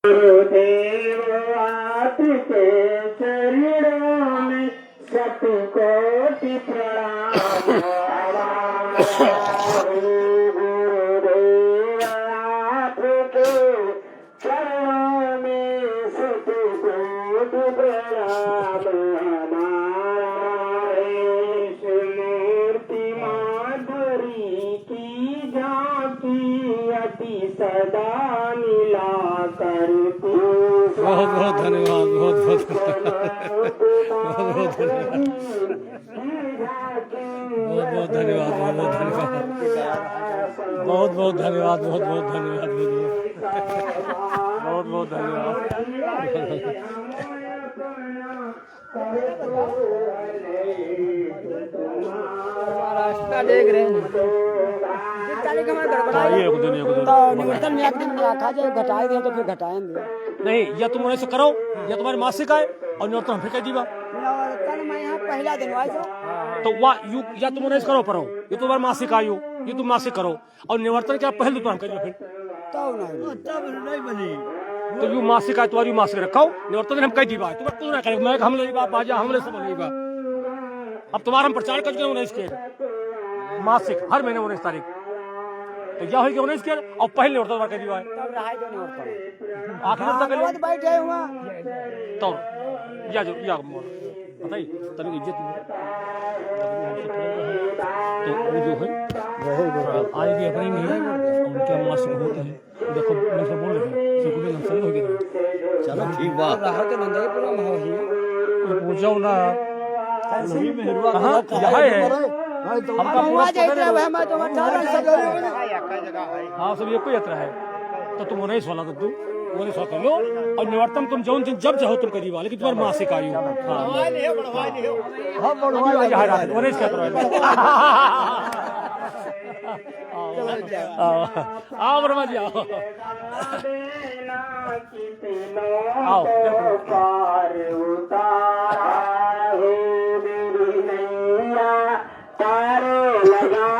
गुरुदेव आपके चरणों में शतकोटि प्रणाम। गुरुदेव आपके चरणों में शतकोटि प्रणाम। हमारे मूर्ति माधुरी की झांकी अति सदा मिला करती। बहुत बहुत धन्यवाद, बहुत बहुत बहुत बहुत धन्यवाद, बहुत बहुत धन्यवाद, बहुत बहुत धन्यवाद, बहुत बहुत धन्यवाद, बहुत बहुत धन्यवाद, बहुत बहुत धन्यवाद। रास्ता देख रहे हैं निवर्तन में एक दिन में आखा जाए घटाए दे तो फिर घटाएंगे नहीं, या तुम उन्हें से करो या तुम्हारी मासिक आए और निवर्तन फिर कह दीवा निवर्तन में यहाँ पहला दिन आए तो वाह यू या तुम उन्हें करो परो ये तुम्हारी मासिक आयु ये तुम मासिक करो और निवर्तन क्या पहले तुम करिए फिर तब नहीं बनी तो यू मासिक आए तुम्हारी मासिक रखो निवर्तन हम कह दीवा तुम्हें तू ना करे मैं हम ले बा बाजा हमले सब नहीं बा अब तुम्हारा हम प्रचार कर के 19 के मासिक हर महीने 19 तारीख तो या होई के 19 के और पहले निवर्तन कर दीवा तब रहाई दो निवर्तन आखिर तक ले बैठे हुआ तो या बताइए तनिक इज्जत तो वो जो है आएगी अपनी नहीं उनके मासिक होते हैं देखो मैं से बोल रहे हैं सबको भी नंबर हो गया चलो ठीक बात रहा के नंदई पूरा माहौल है पूछो ना सही में हुआ यहाँ है हमका पूरा जाते हैं मैं तो 18 से हाँ सब एक ही यात्रा है तो तुम उन्हें सोला तो तुम उन्हें सो कर लो और निवर्तन तुम जौन दिन जब चाहो तुम करिए लेकिन तुम्हारी मासिक आयु हां बढ़वाई यहाँ रात उन्हें क्या करो आओ ब्रह्मा जी आओ आओ पार उतारा है मेरी नैया पार लगा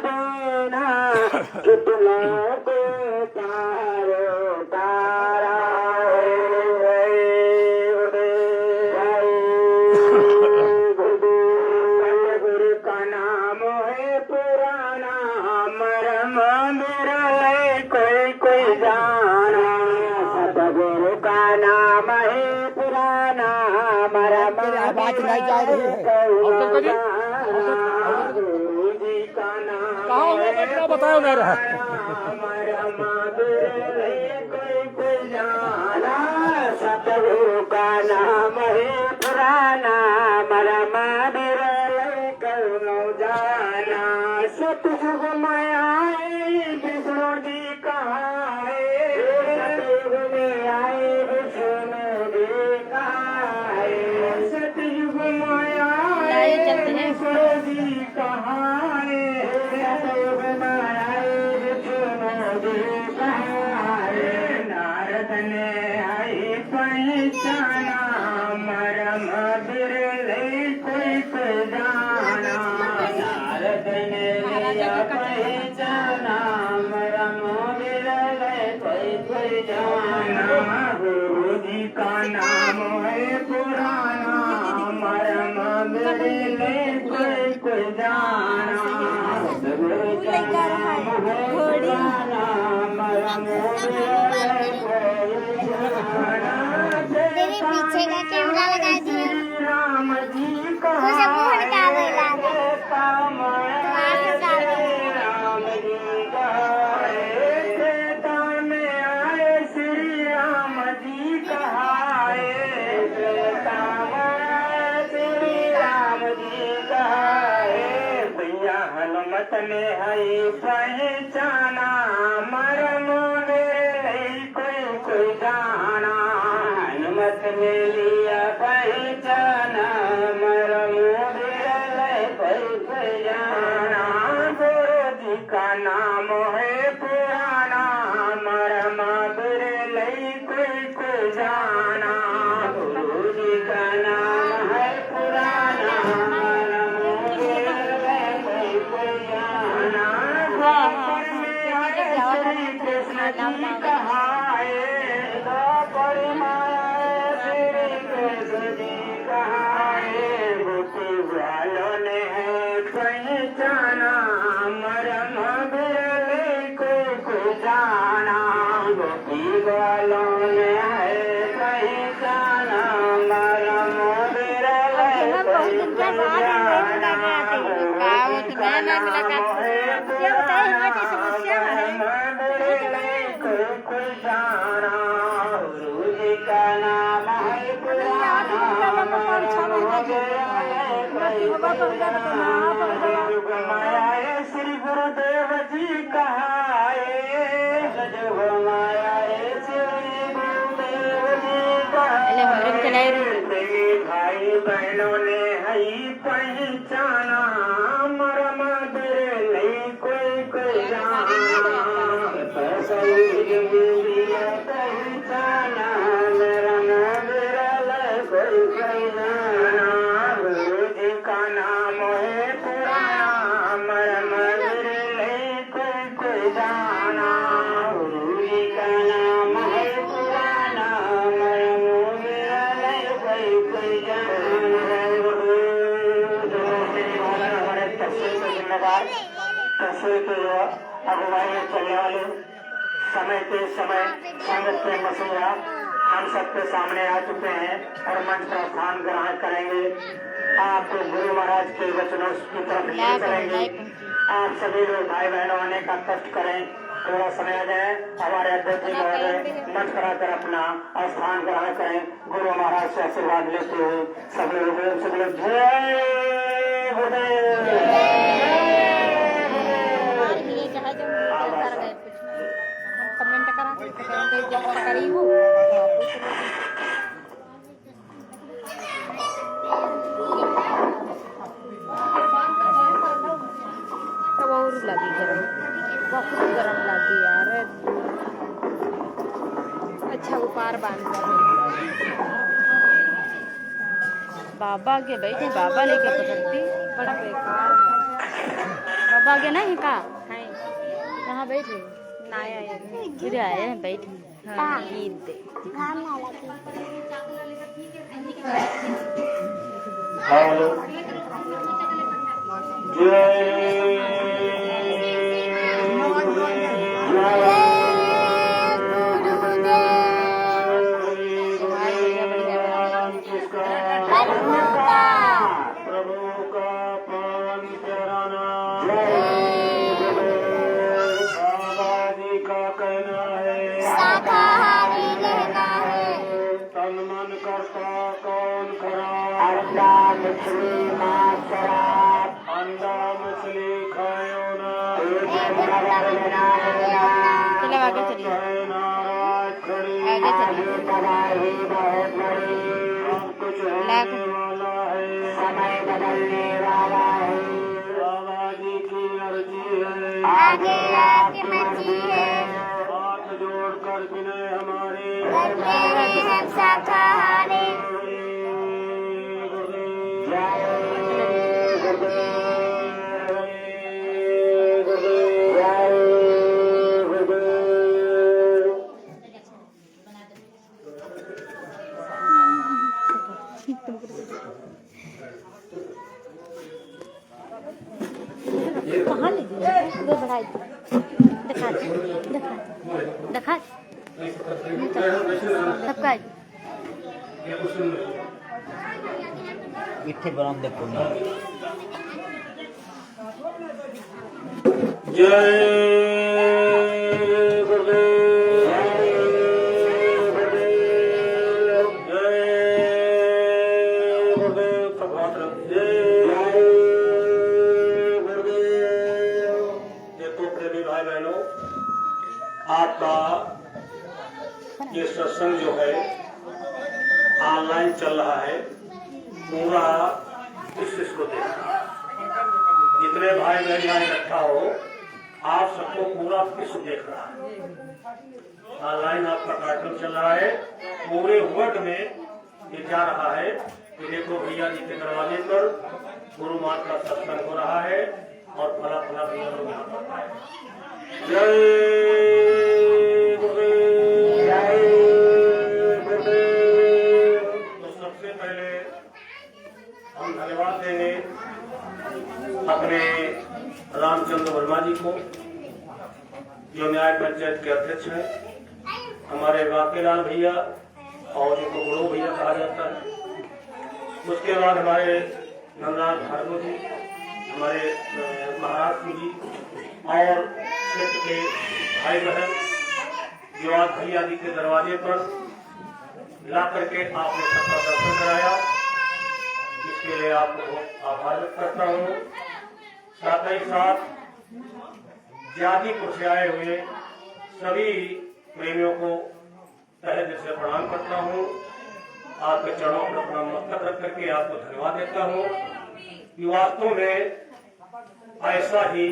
देना कितना को पार उतारा गुरु का नाम है पुराना मरम मेरा कोई जाना सतगुरु का नाम है पुराना मरम बात नहीं जा रही है गुरु जी का नाम कहाँ हो बेटा बताओ ना रहा मरम कोई जाना सतगुरु का नाम है पुराना मरम जाना सतयुग में आए विष्णु जी कहाँ सतयुग में आए विष्णु जी कहाँ सतयुग में आए विष्णु जी कहाँ सतयुग में आए विष्णु जी कहाँ नारद ने आई पहचाना मरम बिरले कोई जाना नारद ने पहचाना मरम बिरले कोई जाना गुरु जी का नाम है पुराना मरम बिरले कोई जाना गुरु जी का नाम है पुराना मरम बिरले कोई जाना तेरे पीछे का कैमरा लगा दिया राम जी का मुझे मुंह निकाल लगा राम जी का त्रेता में आए श्री राम जी कहाए त्रेता में श्री राम जी कहाए भैया हनुमत ने हई पहचाना मरम मेरे कोई जाना हनुमत ने लिया पहचाना मरम मेरे कोई जाना गुरु जी का नाम है पुराना मरम बिरले कोई जाना गुरु जी का नाम है पुराना मरम बिरले कोई जाना द्वापर में आए श्री कृष्ण जी कहाए वालों ने है पहचाना मरम विरल का नाम है पुराना माया श्री गुरुदेव जी कहाए जब माया श्री गुरुदेव जी कहाए भाई बहनों ने है पहचाना मरम नहीं कोई कोई पहचाना मरम विरल कोई कोई गुरु जी का नाम है पुराना मरम विरल कोई कोई जाना गुरु जी का नाम है पुराना मरम विरल कोई कोई जाना हमारे तस्वीर के जिम्मेदार तस्वीर के अगुवाई चलने वाले समय के समय संगत के मसीहा हम सबके सामने आ चुके हैं और मंच का स्थान ग्रहण करेंगे। आपको गुरु महाराज के वचनों की तरफ ले चलेंगे। आप सभी लोग भाई बहनों आने का कष्ट करें, थोड़ा समय आ जाए। हमारे अध्यक्ष जी महोदय मंच कराकर अपना स्थान ग्रहण करें। गुरु महाराज से आशीर्वाद लेते हुए सब लोग जय गुरुदेव। कमेंट करा करी हो और लगी गरम बहुत गरम लगी यार। अच्छा ऊपर बांध बाबा के बैठे बाबा लेके पकड़ती बड़ा बेकार है। बाबा के नहीं का है यहाँ बैठे ना आए फिर आए हैं बैठे हाँ ईद दे मछली अंडा मछली खायो ना नाराज खड़ी बहुत बड़ी कुछ होने वाला है समय बदलने वाला है। बाबा जी की अर्जी है आगे आपकी मर्जी है। हाथ जोड़कर विनय हमारे शाकाहारी कहाँ ले गए वो बढ़ाई दिखा दिखा सबका इतने बराम देखो ना जय आपका ये सत्संग जो है ऑनलाइन चल रहा है, पूरा इसको देखना। जितने भाई बहन यहाँ इकट्ठा हो, आप सबको पूरा विश्व देख रहा है। ऑनलाइन आपका कार्यक्रम चल रहा है, पूरे वर्ल्ड में ये जा रहा है। देखो भैया जी के दरवाजे पर गुरु माता का सत्संग हो रहा है और फला फला भैया लोग यहाँ पर आए। जय तो सबसे पहले हम धन्यवाद देंगे अपने रामचंद्र वर्मा जी को, जो न्याय पंचायत के अध्यक्ष हैं, हमारे बाकीलाल भैया और इनको गुरु भैया कहा जाता है। उसके बाद हमारे नंदलाल भार्गव जी, हमारे महाराज जी और क्षेत्र के भाई बहन विवाद भैया जी के दरवाजे पर ला करके आपने सबका दर्शन कराया, इसके लिए आपको बहुत आभार व्यक्त करता हूँ। साथ ही साथ जाजीपुर से आए हुए सभी प्रेमियों को तहे दिल से प्रणाम करता हूँ। आपके चरणों पर अपना मस्तक रख करके आपको धन्यवाद देता हूँ कि वास्तव में ऐसा ही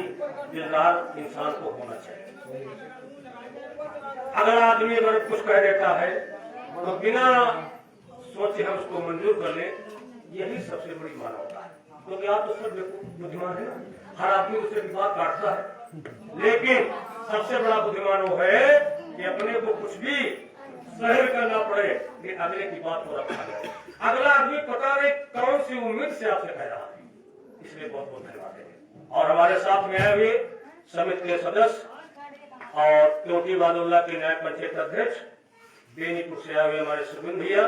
दिलदार इंसान को होना चाहिए। अगर आदमी अगर कुछ कह देता है तो बिना सोचे हम उसको मंजूर कर ले, यही सबसे बड़ी मानवता है। क्योंकि आप तो सब बुद्धिमान है ना, हर आदमी उससे विवाद काटता है, लेकिन सबसे बड़ा बुद्धिमान वो है कि अपने को कुछ भी सहन करना पड़े कि अगले की बात को रखा जाए। अगला आदमी पता नहीं कौन सी उम्मीद से आपसे कह रहा है, इसलिए बहुत बहुत धन्यवाद देंगे। और हमारे साथ में आए हुए समिति के सदस्य और क्योंकि बादुल्ला के न्याय पंचायत अध्यक्ष बेनीपुर से आए हुए हमारे सुबिन भैया,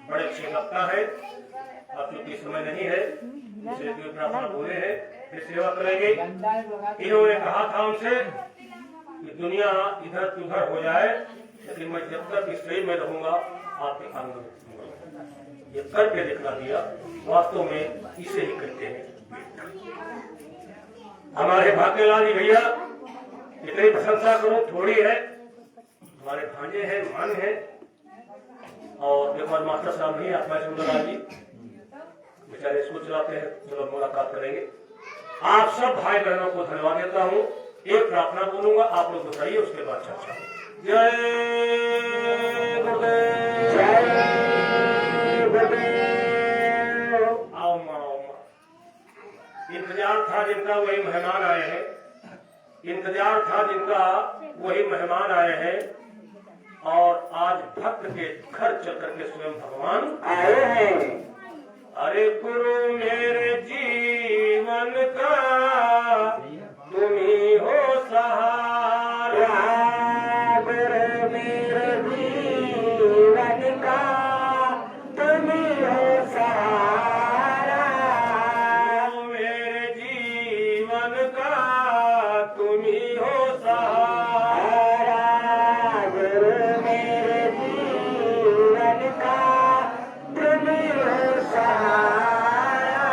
बड़े अच्छे लगता है। अब चूंकि समय नहीं है इसलिए प्रार्थना बोले हैं, फिर सेवा करेंगे। इन्होंने कहा था हमसे कि दुनिया इधर उधर हो जाए, लेकिन मैं जब तक इस सही में रहूंगा आपके आनंद ये करके दिखला दिया। वास्तव में इसे ही करते हैं। हमारे भाग्यलाल जी भैया, इतनी प्रशंसा करो थोड़ी है, हमारे भांजे हैं, मान है। और एक बार मास्टर साहब भी आत्मा सुंदरलाल जी बेचारे इसको चलाते हैं, चलो मुलाकात करेंगे। आप सब भाई बहनों को धन्यवाद देता हूँ। एक प्रार्थना बोलूंगा, आप लोग बताइए, उसके बाद चर्चा। जय गुरुदेव, जय गुरुदेव। आओ माँ, आओ माँ। इंतजार था जिनका वही मेहमान आए हैं, इंतजार था जिनका वही मेहमान आए हैं, और आज भक्त के घर चल करके स्वयं भगवान आए हैं। अरे गुरु मेरे जीवन का तुम ही हो सहारा, गुरु मेरे जीवन का तुम ही हो सहारा, मेरे जीवन का तुम ही हो सहारा, गुरु मेरे जीवन का तुम ही हो सहारा,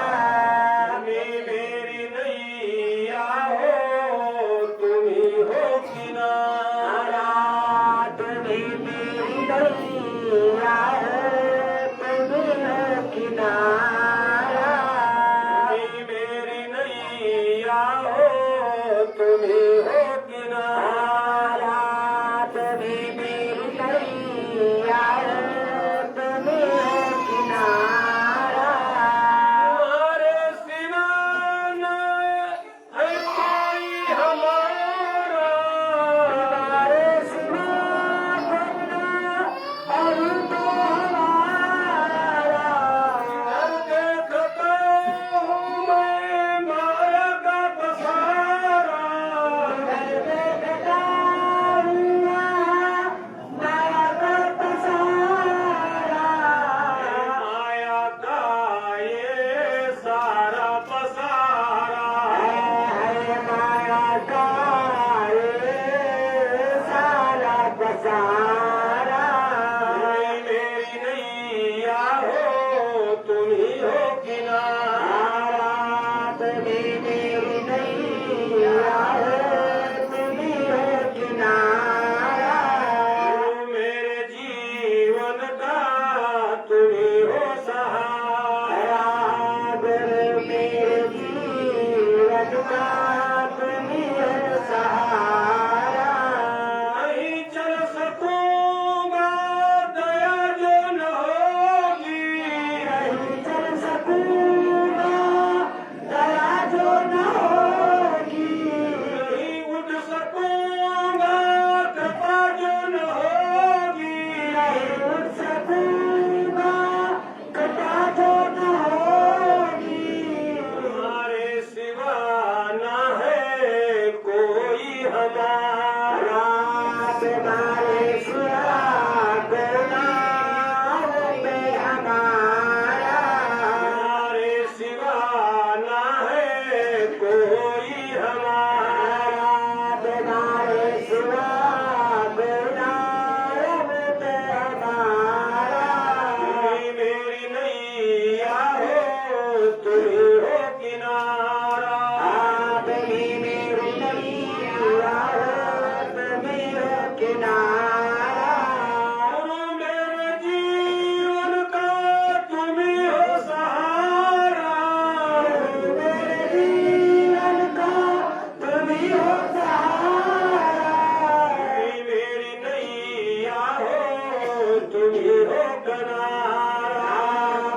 किनारा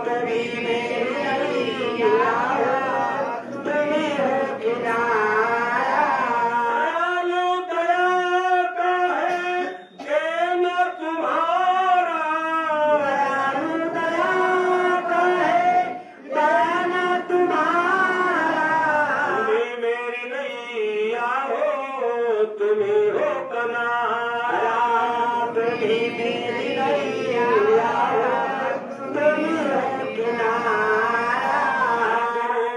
कभी मेरी नैया तुम ही हो किनारा दयालु दया का है प्रेम तुम्हारा दयालु दया का है प्रेम तुम्हारा तुम्ही मेरी नैया हो तुम्ही हो किनारा तुम्ही मेरी नैया हो तुम्ही हो किनारा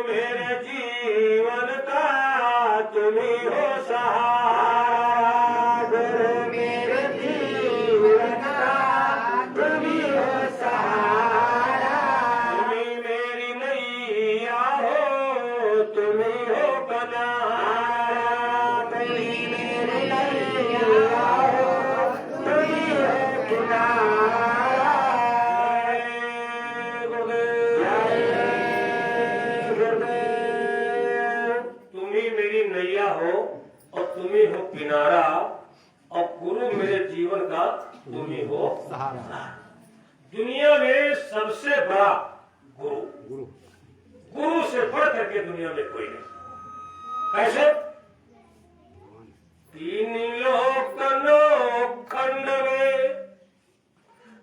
मेरे जीवन का तुम्ही हो सहारा गुरु मेरे जीवन का तुम्ही हो सहारा तुम्ही मेरी नैया हो तुम्ही हो किनारा तुम्ही मेरी नैया हो तुम्ही हो किनारा तुम्ही मेरी नैया हो और तुम्ही हो किनारा और गुरु मेरे जीवन का तुम्ही हो सहारा दुनिया में सबसे बड़ा गुरु गुरु से बढ़ करके दुनिया में कोई नहीं कैसे तीन लोक खंड में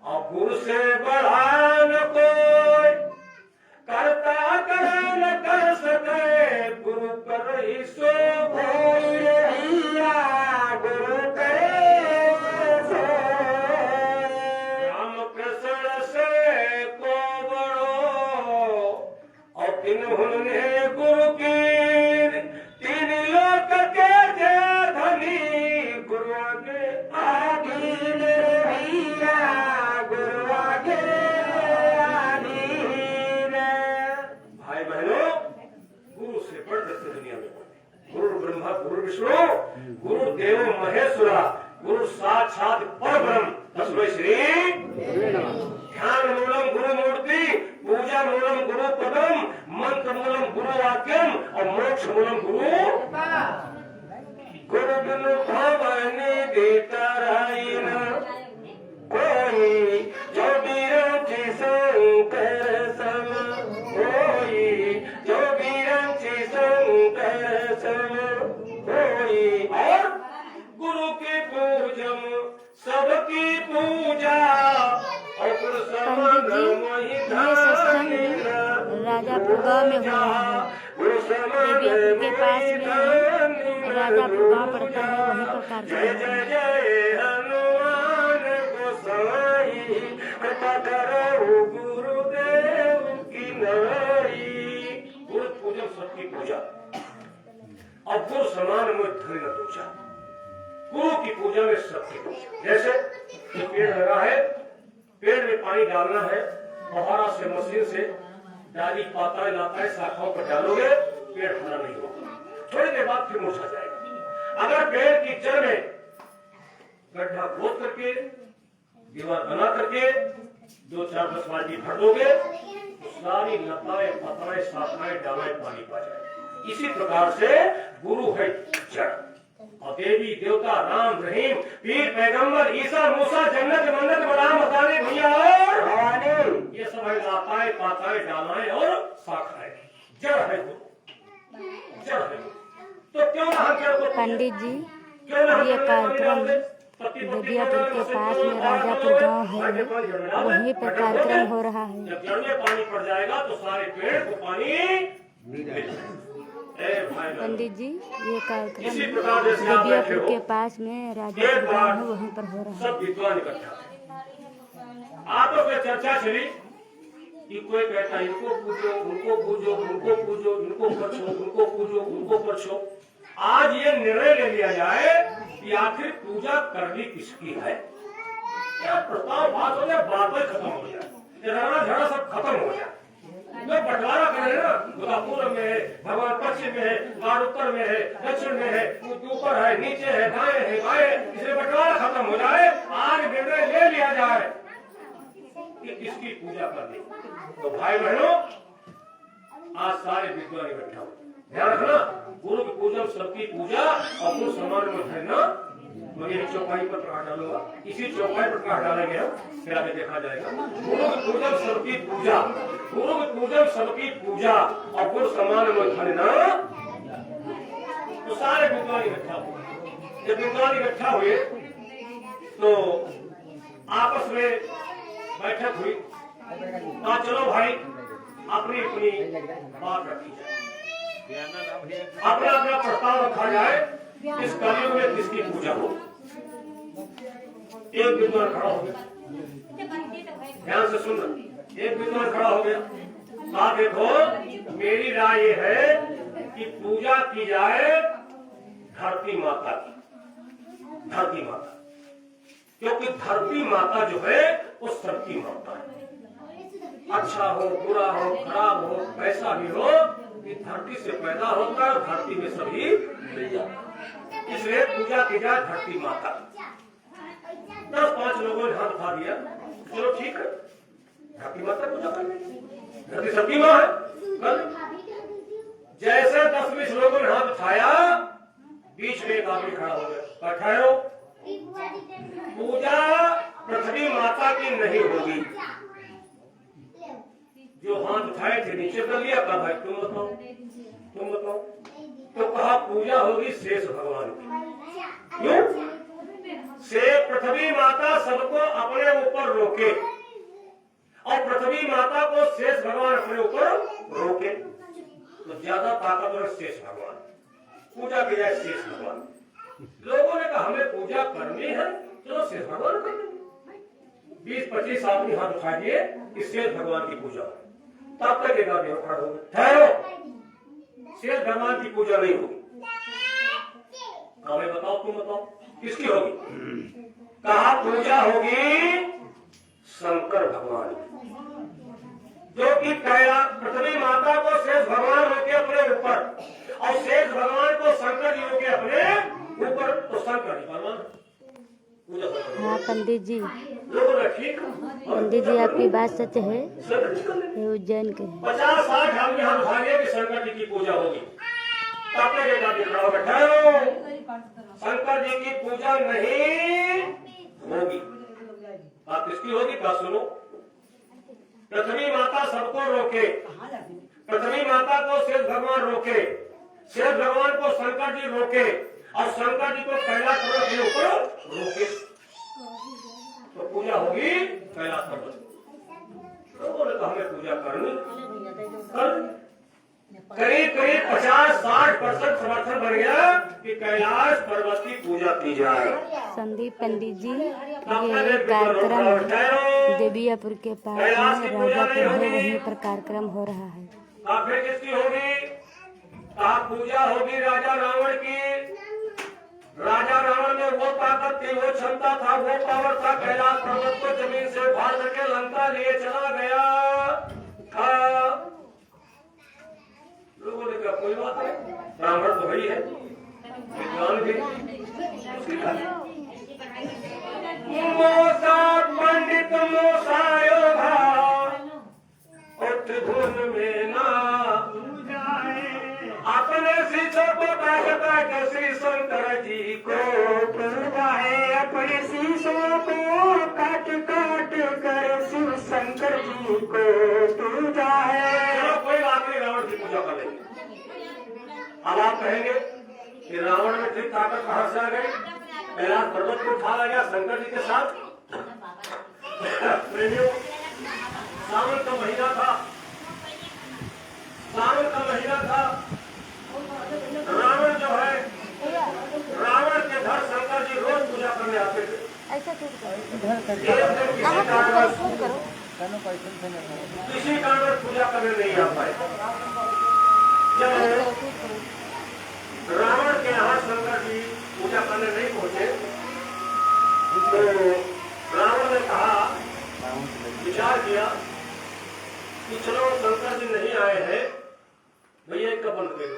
और गुरु से बढ़ा न कोई करता करे न कर सके गुरु कर ही सो कोई रहिया गुरु करे सो राम कृष्ण से को बड़ो और तिन्होंने गुरु की तीन लोक के जय धनी गुरु आगे रहिया गुरु आगे भाई बहनों गुरु से बढ़ करके दुनिया में गुरु ब्रह्मा गुरु विष्णु गुरु देव महेश्वरा गुरु साक्षात परब्रह्म तस्मै श्री ध्यान मूलम गुरु मूर्ति पूजा मूलम गुरु पदम मंत्र मूलम गुरु वाक्यम और मोक्ष मूलम गुरु गुरु बिनु भवन देता राइन कोई जो बीरंची शंकर सम कोई जो बीरंची शंकर सम कोई और गुरु की पूजम सबकी पूजा और गुरु समान मोहि राजापुर गाँव में हुआ है देवियापुर के पास में राजापुर गाँव पड़ता है वहीं पर कार्यक्रम जय जय हनुमान गोसाई कृपा करो गुरुदेव की नाई गुरु पूजन सबकी पूजा और गुरु समान में धन न दूजा गुरु की पूजा में सबकी पूजा जैसे जो पेड़ लगा है पेड़ में पानी डालना है फव्वारा से मशीन से डाली पाता लाता है शाखाओं पर डालोगे पेड़ हरा नहीं होगा थोड़ी देर बाद फिर मुरझा जाएगा अगर पेड़ की जड़ में गड्ढा खोद करके दीवार बना करके 2-4-10 बाल्टी भर दोगे तो सारी लताएं पताएं शाखाएं डालाएं पानी पा जाए इसी प्रकार से गुरु है जड़ और देवी देवता राम रहीम पीर पैगंबर ईसा मूसा जन्नत मन्नत बदाम मसाले भैया और ये सब है लताएं पाताएं डालाएं और शाखाएं जड़ है गुरु जड़ है तो क्यों ना हम जड़ को पंडित जी ये कार्यक्रम देवियापुर के पास में राजापुर गांव है वहीं पर कार्यक्रम हो रहा है जब जड़ में पानी पड़ जाएगा तो सारे पेड़ को पानी पंडित जी ये कार्यक्रम देवियापुर के पास में राजापुर गांव है वहीं पर हो रहा है सब विद्वान इकट्ठा आपस में चर्चा चली कि कोई कहता है इनको पूजो उनको पूजो उनको पूजो इनको परछो उनको पूजो उनको परछो आज ये निर्णय ले लिया जाए कि आखिर पूजा करनी किसकी है क्या प्रस्ताव बात हो जाए बातें खत्म हो जाए लड़ना झगड़ा सब खत्म हो जाए जो बंटवारा करे ना बुधा पूर्व में है भगवान पश्चिम में है गाड़ उत्तर में है दक्षिण में है ऊपर है नीचे है दाएं है बाएं इसलिए बंटवारा खत्म हो जाए आज निर्णय ले लिया जाए कि किसकी पूजा करनी तो भाई बहनों आज सारे विद्वान इकट्ठा हो ध्यान रखना गुरु की पूजा सबकी पूजा और गुरु समान में धरना मैं यही चौपाई पर प्रकाश डालूंगा, इसी चौपाई पर प्रकाश डाला गया, फिर आगे देखा जाएगा। गुरु की पूजन सबकी पूजा, गुरु की पूजन सबकी पूजा और गुरु समान में धन न, तो सारे विद्वान इकट्ठा हुए। जब विद्वान इकट्ठा हुए तो आपस में बैठक हुई, कहा चलो भाई अपनी अपनी बात रखी जाए, अपना अपना प्रस्ताव रखा जाए, इस कलयुग में किसकी पूजा हो। एक विद्वान खड़ा हो गया, ध्यान से सुनना, एक विद्वान खड़ा हो गया, कहा देखो मेरी राय ये है कि पूजा की जाए धरती माता की, धरती माता, क्योंकि धरती माता जो है वो सबकी माता है। अच्छा हो बुरा हो खराब हो कैसा भी हो, ये धरती से पैदा होता है, धरती में सभी मिल जाता है, इसलिए पूजा की जाए धरती माता। 10-5 लोगों ने हाथ उठा दिया, चलो ठीक है धरती माता पूजा कर, धरती सबकी माँ है कर। जैसे 10-20 लोगों ने हाथ उठाया, बीच में एक आदमी खड़ा हो गया, ठहरो, पूजा पृथ्वी माता की नहीं होगी। जो हाथ उठाए थे नीचे कर लिया, कहा भाई तुम बताओ, तुम बताओ, तो कहा पूजा होगी शेष भगवान की। क्यों? से पृथ्वी माता सबको अपने ऊपर रोके और पृथ्वी माता को शेष भगवान अपने ऊपर रोके, तो ज्यादा ताकतवर शेष भगवान, पूजा की जाए शेष भगवान। लोगों ने कहा हमें पूजा करनी है, चलो शेष भगवान कर देंगे। 20-25 आदमी हाथ उठा दिए कि शेष भगवान की पूजा, तब तक एक आदमी खड़ा हो गया, ठहरो शेष भगवान की पूजा नहीं होगी। हमें बताओ, तुम बताओ किसकी होगी? कहा पूजा होगी शंकर भगवान, जो कि पृथ्वी माता को शेष भगवान होके अपने ऊपर और शेष भगवान को शंकर जी होके अपने ऊपर, तो शंकर जी भगवान पूजा। हाँ पंडित जी, लोगों ने ठीक, पंडित जी आपकी बात सच है, ये उज्जैन के 50-60 आदमी हम उठाएंगे कि शंकर जी की पूजा होगी, तब तक एक आदमी खड़ा हो बैठा है, शंकर जी की पूजा नहीं होगी। आप किसकी होगी? बात सुनो, पृथ्वी माता सबको रोके, पृथ्वी माता को शेष भगवान रोके, शेष भगवान को शंकर जी रोके और शंकर जी को कैलाश पर्वत के ऊपर रोके, तो पूजा होगी कैलाश पर्वत। लोगों ने कहा हमें पूजा करनी, करीब 50-60% समर्थन बन गया कि कैलाश पर्वत की पूजा की जाए। संदीप पंडित जी, ये कार्यक्रम देवियापुर के पास में राजापुर है, वहीं पर कार्यक्रम हो रहा है। फिर किसकी होगी? कहा पूजा होगी राजा रावण की। राजा रावण में वो ताकत थी, वो क्षमता था, वो पावर था, कैलाश पर्वत को जमीन से उखाड़ करके लंका लिए चला गया। लोगों ने कहा कोई बात नहीं, ब्राह्मण तो वही है, विद्वान भी। मोसा पंडित मोसायो उठ धुन में ना अपने शीशों को काट श्री शंकर जी को पूजाए, अपने शीशों को काट कर शिव शंकर जी को पूजाए। कोई बात नहीं, रावण की पूजा कर लेंगे। अब आप कहेंगे कि रावण में ठीक ताकत कहां से आ गई? कैलाश पर्वत को उठा लाया शंकर जी के साथ। प्रेमियों, सावन का महीना था, सावन का महीना था। रावण जो है, रावण के घर शंकर जी रोज पूजा करने आते थे। किसी कारण पूजा करने नहीं आ पाए। जब रावण के यहाँ शंकर जी पूजा करने नहीं पहुंचे तो रावण ने कहा, विचार किया कि चलो शंकर जी नहीं आए हैं, भैया एक बंद कर दो।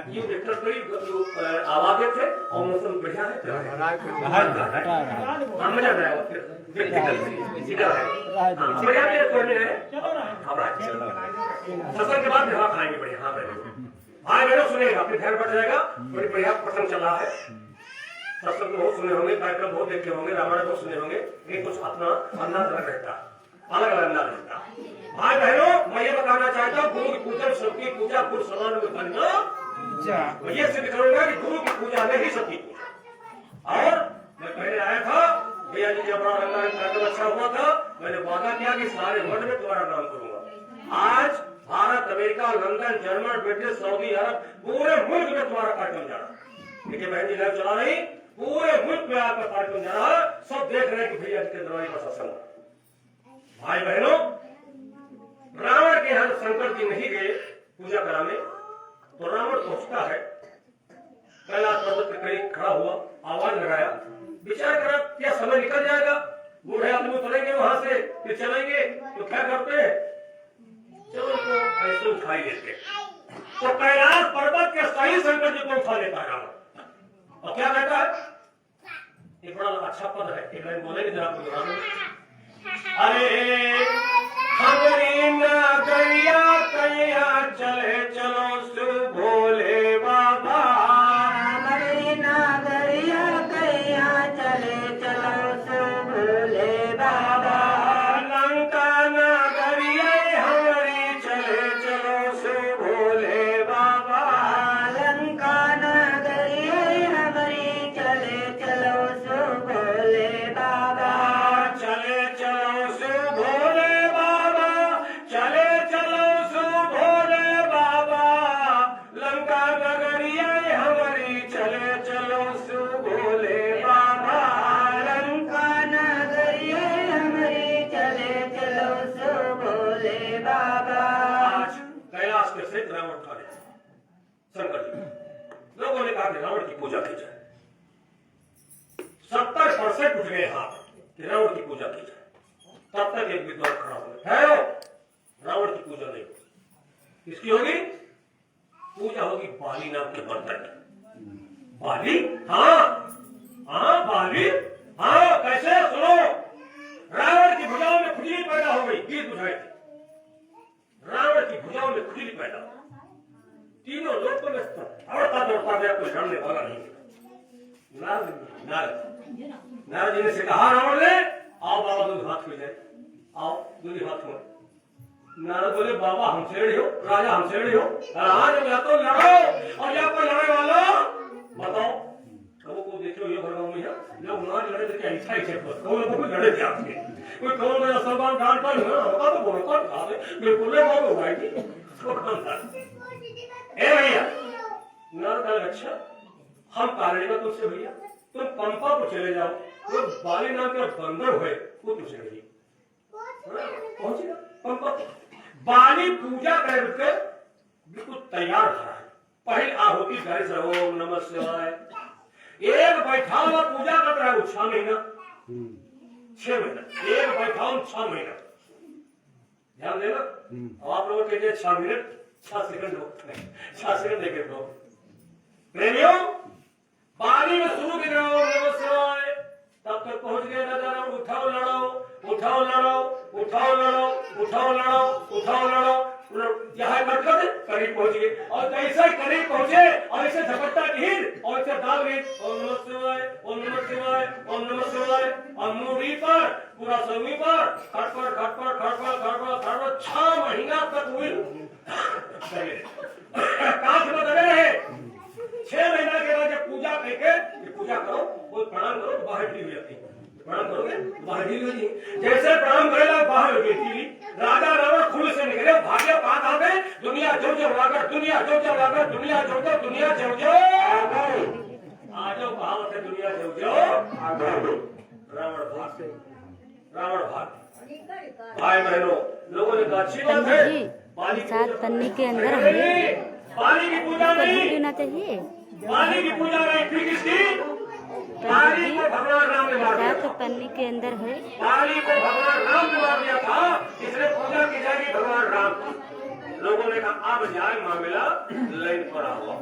ये देखकर कोई आवाजे थे और मौसम बढ़िया है, मजा आया। सत्संग के बाद यहाँ खाएंगे बढ़िया, हाँ भाई बहनों सुनेगा, फिर ध्यान बढ़ जाएगा, बड़ी बढ़िया प्रसंग चल रहा है। सत्संग बहुत सुने होंगे, कार्यक्रम बहुत देखे होंगे, रामायण बहुत सुने होंगे, लेकिन कुछ अपना अंदाज अलग रहता है, अलग अलग अंदाज रहता है। भाई बहनों, मैं ये बताना चाहता हूँ, गुरु की पूजा सबकी पूजा, गुरु समान में बनना। मैं ये सिद्ध करूंगा कि गुरु की पूजा में ही सबकी पूजा। और मैं पहले आया था, भैया जी जब कार्यक्रम अच्छा हुआ था, मैंने वादा किया कि सारे वर्ल्ड में तुम्हारा नाम करूंगा। आज Bharat, America, London, German, British, Saudi Arab, पूरे मुल्क में तुम्हारा कार्यक्रम जा रहा है। देखिए बहन जी लाइव चला रही, पूरे मुल्क में आपका कार्यक्रम जा रहा है, सब देख रहे हैं कि भैया जी के दरबार का सत्संग। भाई बहनों, रावण के यहाँ शंकर जी नहीं गए पूजा कराने, तो रावण पहुंचता है, कैलाश पर्वत के करीब खड़ा हुआ, आवाज लगाया, विचार करा क्या समय निकल जाएगा, बूढ़े आदमी उतरेंगे वहां से, फिर चलेंगे, तो क्या करते हैं, चलो तो ऐसे उठाई लेते। तो कैलाश पर्वत के सही शंकर जी को उठा लेता है रावण, और क्या कहता है, एक बड़ा अच्छा पद है, एक लाइन बोलेंगे जरा आपको दोहरा दूंगा। अरे हमारी नगरिया कैया चले चलो सु भोले बाबा, हमारी नगरिया कैया चले चलो सु भोले बाबा, लंका नगरिया हमारी चले चलो सु भोले बाबा, लंका नगरिया हमारी चले चलो सु भोले बाबा, चले चलो सु भोले बाबा, चले चलो सु भोले बाबा, लंका नगरिया हमारी चले चलो सु भोले बाबा, लंका नगरिया हमारी चले चलो सु भोले बाबा। आज कैलाश के से रावण उठा ले शंकर जी। लोगों ने कहा कि रावण की पूजा की जाए, 70% उठ गए हाथ कि रावण की पूजा की जाए। तब तक एक विद्वान खड़ा हो गया, ठहरो, रावण की पूजा नहीं होगी। किसकी होगी? पूजा होगी बाली नाम के मंत्र की। बाली? हाँ हाँ बाली, हाँ कैसे, सुनो, रावण की भुजाओं में खुजली पैदा हो गई, गीत बुझाई थी, रावण की भुजाओं में खुजली पैदा हो, तीनों लोगों में दौड़ता दौड़ता गया, कोई लड़ने वाला नहीं। नारद जी ने से कहा रावण ने, आओ बाबा दोनों हाथ हो जाए, आओ दोनों हाथ हो। नारद बोले बाबा हमसे लड़ी हो, राजा हमसे लड़ी हो, आज या तो लड़ो और या कोई लड़ने वाला बताओ। कबो को देखो ये भरगांव में है, लोग ना लड़े थे क्या इच्छा इच्छा पर कौन लोगों को लड़े थे आपके, कोई कौन मेरा सलमान खान पर है होगा तो बोलो कौन खा दे, बिल्कुल ले बोलो भाई जी वो कौन था। ए भैया, नारद का अच्छा हम कारणिका तुमसे भैया, तुम पंपा को चले जाओ, वो बाली नाम के बंदर हुए वो तुमसे नहीं पहुंचेगा पंपा। बाली पूजा करके बिल्कुल तैयार खड़ा है, पहले आहुति गाड़ी से ओम नमः शिवाय, एक बैठा हुआ पूजा कर रहा है, 6 महीना 6 महीना, एक बैठा 6 महीना, ध्यान देना। आप लोगों के लिए 6 मिनट 6 सेकंड हो, 6 सेकंड देखे तो प्रेमियों, बाली में शुरू की ओम नमः शिवाय, तब तक पहुंच गए राजा राम, उठाओ लड़ो, उठाओ लड़ो, उठाओ लड़ो, उठाओ लड़ो, उठाओ लड़ो, यहाँ कटकट करीब पहुंच गए, और जैसे करीब पहुंचे और इसे झपट्टा गिर और इसे डाल गए, ओम नमः शिवाय, ओम नमः शिवाय, ओम नमः शिवाय, और मूड़ी पर पूरा समी पर खटपट खटपट खटपट खटपट खटपट 6 महीना तक हुई कांच में दबे रहे। 6 महीना के बाद जब पूजा करके पूजा करो, वो प्रणाम करो तो बाहर ढील हो जाती है, प्रणाम करोगे बाहर ढील हो जाती है, जैसे प्रणाम करेगा बाहर हो गई। राजा रावण खुद से निकले, भाग्य कहा था में दुनिया जो जो लाकर, दुनिया जो जो लाकर, दुनिया जो जो, दुनिया जो जो आ जाओ, कहावत है दुनिया जो जो आ जाओ। रावण भाग, रावण भाग। भाई बहनों, लोगों ने कहा अच्छी बात है, बाली सात पन्नी के अंदर है, बाली की पूजा नहीं, लेना चाहिए, बाली की पूजा नहीं, फिर किसकी? बाली को भगवान राम ने मार दिया, 7 पन्नी के अंदर है, बाली को भगवान राम ने मार दिया था, इसलिए पूजा की जाएगी भगवान राम की। लोगों ने कहा अब जाए मामला लाइन पर हुआ,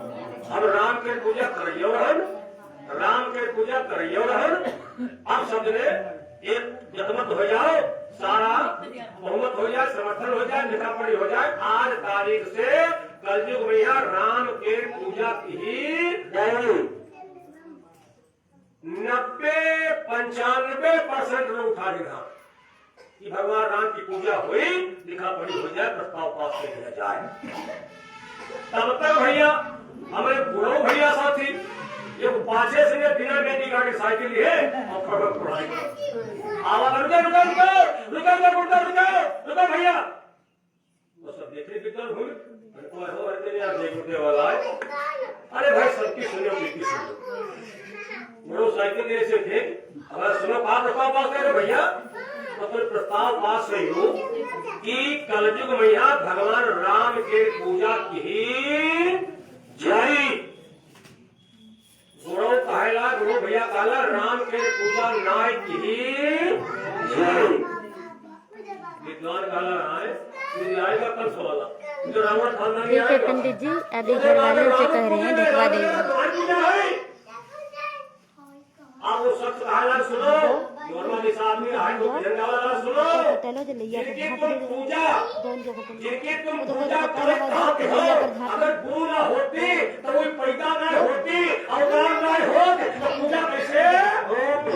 अब राम के पूजा करियो रहन, राम के पूजा करियो रहन। अब शब्द ने एक जतमत हो जाओ, सारा बहुमत हो जाए, समर्थन हो जाए, लिखापढ़ी हो जाए, आज तारीख से कलयुग में राम के पूजा की ही 90-95% लोग उठा देगा कि भगवान राम की पूजा हुई, लिखा पढ़ी हो जाए, प्रस्ताव पास कर दिया जाए। तब तक भैया हमें बुढ़ो भैया साथी ये पाछे से बिना बेटी गाड़ी साइकिल है और खबर पढ़ाई आवाज रुका रुका रुका रुका रुका रुका रुका भैया वो सब देखने की तरफ हुई तो हो अरे यार देखने वाला है। अरे भाई सबकी सुनो बेटी सुनो मोटरसाइकिल ऐसे थे अगर सुनो पास प्रस्ताव पास करे भैया तो फिर प्रस्ताव पास नहीं हो कि कलयुग मैया भगवान राम के पूजा की जाई गुरु कहला गुरु भैया कहला राम के पूजा नाय की जाई विद्वान कहला राय मुझे आएगा कल सवाल जो रावण खानदान ठीक है पंडित जी, अभी घर वाले उसे कह रहे हैं दिखवा देगा। आप वो शख्स कहला सुनो नॉर्मल इस आदमी हाथ को झंडा वाला सुनो चलो जो लिया जिनकी तुम पूजा दोनों जगह जिनकी तुम पूजा करते हो अगर गुरु ना होती तो कोई पैदा ना होती अवतार ना होती तो पूजा कैसे होती?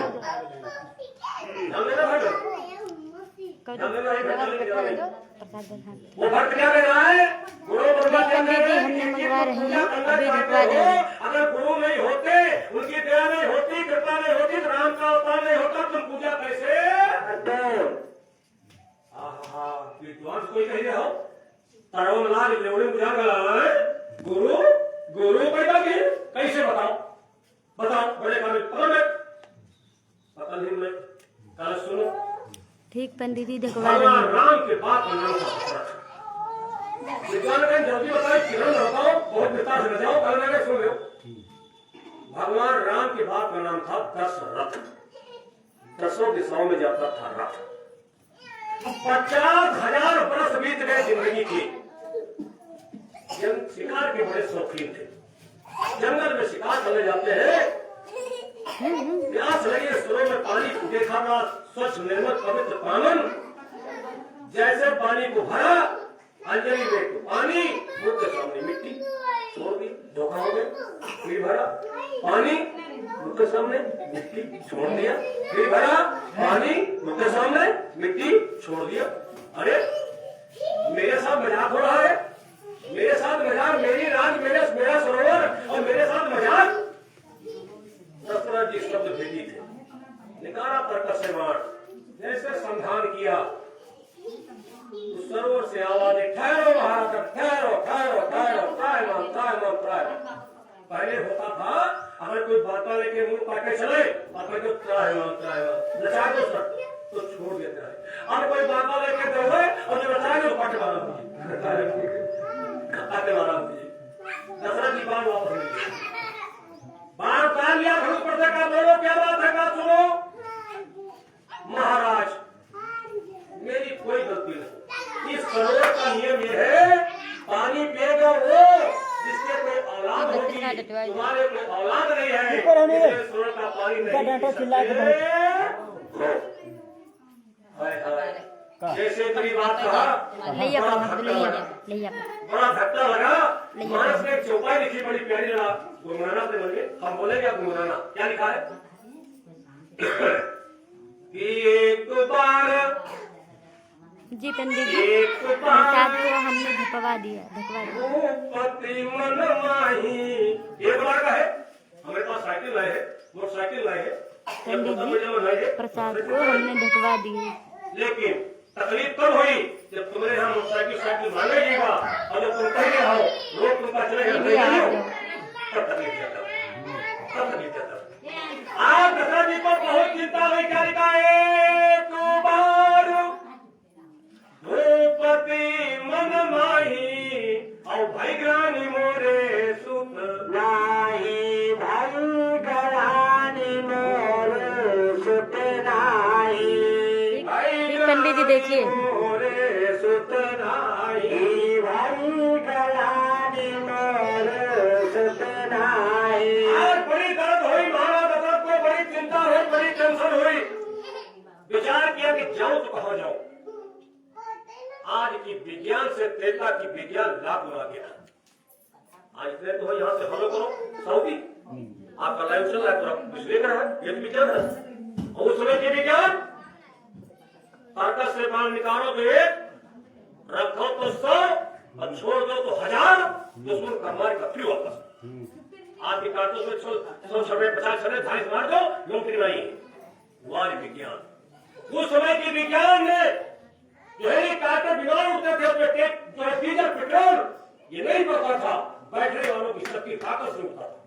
वो भक्त क्या कह रहा है गुरु पंडित जी हमने मंगवा रहे हैं, अभी दिखवा देंगे। अगर गुरु नहीं होते उनकी दया नहीं होती कृपा नहीं होती तो राम का अवतार नहीं होता तुम पूजा कैसे? विद्वान कोई कह रहे हो तारो मिला लेवड़े बुझा गया है गुरु गुरु पैदा की कैसे बताओ बताओ बड़े काबिल पता नहीं मैं कल सुनो ठीक पंडित जी दिखवा रहे भगवान हैं। राम के बात का नाम था विद्वान कहीं जल्दी बताओ किरण बताओ बहुत विस्तार से बताओ कल मैंने सुन लो भगवान राम के बात का नाम था दशरथ। 10 दिशाओं में जाता था रथ। 50,000 बरस बीत गए जिंदगी की। शिकार के बड़े शौकीन थे। जंगल में शिकार करने जाते हैं प्यास लगी सुरों में पानी देखा था स्वच्छ निर्मल पवित्र पावन जैसे पानी को भरा अंजलि में तो पानी मुख के सामने मिट्टी छोड़ दी धोखा हो गया फिर भरा पानी मुख के सामने मिट्टी छोड़ दिया फिर भरा पानी मुख के सामने मिट्टी छोड़ दिया। अरे मेरे साथ मजाक हो रहा है मेरे साथ मजाक मेरी राज मेरा सरोवर और मेरे साथ मजाक। दशरथ जी शब्द भेजी थे निकाला प्रकट से मार जैसे संधान किया सरोवर से आवाज ठहरो महाराज ठहरो ठहरो ठहरो त्रायमान त्रायमान त्रायमान। पहले होता था अगर कोई बाता लेके मुंह काटे चले और कोई तो त्रायमान त्रायमान नचा दो सर तो छोड़ देता है। अब कोई बाता लेके दौड़े और जो नचाए तो काटे वाला काटे वाला दशरथ जी बार वापस नहीं बार उतार लिया धनुष पर से का बोलो क्या बात है बात सुनो महाराज मेरी कोई गलती नहीं। इस सरोवर का नियम ये है पानी पिएगा वो जिसके कोई औलाद होगी तुम्हारे कोई औलाद नहीं है इसलिए सरोवर का पानी नहीं जैसे तेरी बात कहा बड़ा धक्का लगा मानस ने एक चौपाई लिखी बड़ी प्यारी लगा गुरुनाना से बोलिए हम बोलेंगे आप गुरुनाना क्या लिखा है कि एक बार जी पंडित जी प्रसाद को हमने धपवा दिया पति मन माही एक बार का है हमारे पास साइकिल लाए है मोटरसाइकिल लाए है पंडित जी प्रसाद को हमने ढकवा दिए लेकिन तकलीफ कब हुई जब तुम्हारे यहाँ मोटरसाइकिल मांगेगा और जब तुम कह रहे हो लोग तुमका चले तब तकलीफ जाता आज दशरथ जी को बहुत चिंता हुई क्या लिखा है तू बार भूपति मन माही और भाई ग्रानी मोरे सुत नाही भाई ग्रानी मोरे सुत नाही पंडित जी देखिए मोरे सुत नाही भाई ग्रानी मोरे सुत नाही। आज बड़ी दर्द हुई महाराज दशरथ को बड़ी चिंता हुई बड़ी टेंशन हुई विचार किया कि जाऊं तो कहाँ जाऊं। आज की विज्ञान से त्रेता की विज्ञान लाभ गुना गया। आज इतने तो यहाँ से फॉलो करो सऊदी आपका लाइव चल रहा है, पूरा कुछ देख रहा है, ये तो विज्ञान है। और उस समय के विज्ञान ताकत से बाल निकालो तो एक, रखो तो 100 और छोड़ दो तो 1000, दुश्मन का मार का फिर वापस। आपके कार्टून में 100 छड़े 50 छड़े 250 मार दो, नौकरी नहीं है। वाली विज्ञान उस समय के विज्ञान में जो है कार्टून विमान उड़ते थे, जो है डीजल पेट्रोल ये नहीं पता था, बैठने वालों की शक्ति ताकत से उठता था।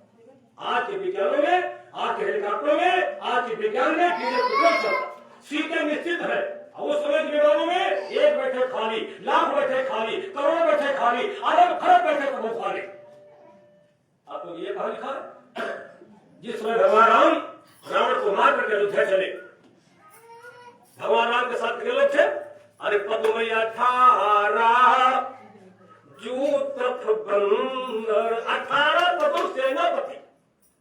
आज के विज्ञानों में, आज के हेलीकॉप्टरों में, आज के विज्ञान में डीजल पेट्रोल चलता, सीटें निश्चित है। उस समय के विमानों में एक बैठे खाली, लाख बैठे खाली, करोड़ बैठे खाली, अरब खरब बैठे तो खाली। आपको ये कहा लिखा है? जिस समय भगवान राम रावण को मार करके अयोध्या चले, भगवान राम के साथ कितने लोग थे? अरे पद्मैया 18 जूत बंदर 18 पदम सेनापति,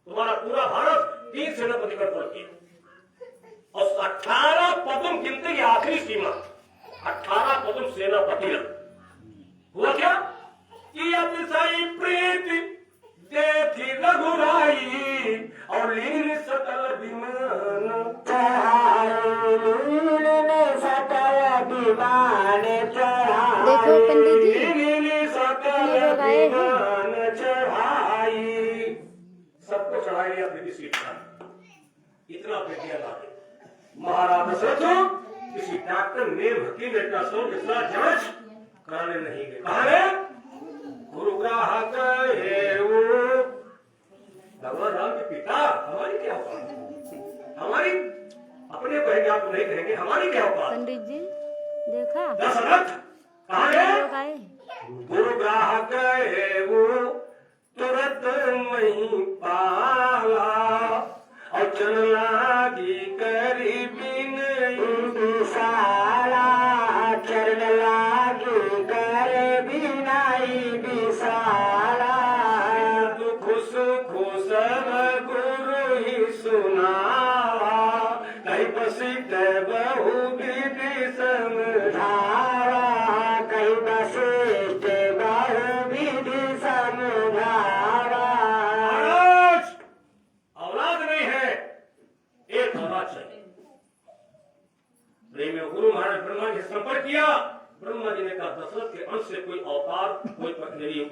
तुम्हारा पूरा भारत 3 सेनापति का कुल किया और 18 पदम गिनते की आखिरी सीमा 18 पदम सेनापति हुआ क्या कि अतिशय प्रीति देथी रघुराई और लीन सकल विमान देखो पंडित जी कितने लोग आए हैं। सबको चढ़ाई अपनी सीट पर, इतना प्रज्ञा लागे। महाराज दशरथ किसी डॉक्टर नेम हकीम अल्ट्रासाउंड इतना जांच कराने नहीं गए। कहा है गुरुग्राह गए वो भगवान राम के पिता, हमारी क्या औकात? हमारी अपने कहेंगे, आप नहीं कहेंगे, हमारी क्या औकात? पंडित जी देखा दशरथ कहा है लोग आए। गुरुग्राह गए वो तुरंत नहीं पाला और चल लागी करीबी नहीं सारा, चरण लागी करीबी नहीं बिसारा, दुख सुख सब गुरु ही सुनावा, कहीं बसित बहु विधि समझावा, कहीं बसित बहु विधि समझावा। औलाद नहीं है, एक औलाद चाहिए। प्रेम में गुरु महाराज ब्रह्मा जी से संपर्क किया। ब्रह्मा जी ने कहा दशरथ के अंश से कोई अवतार, कोई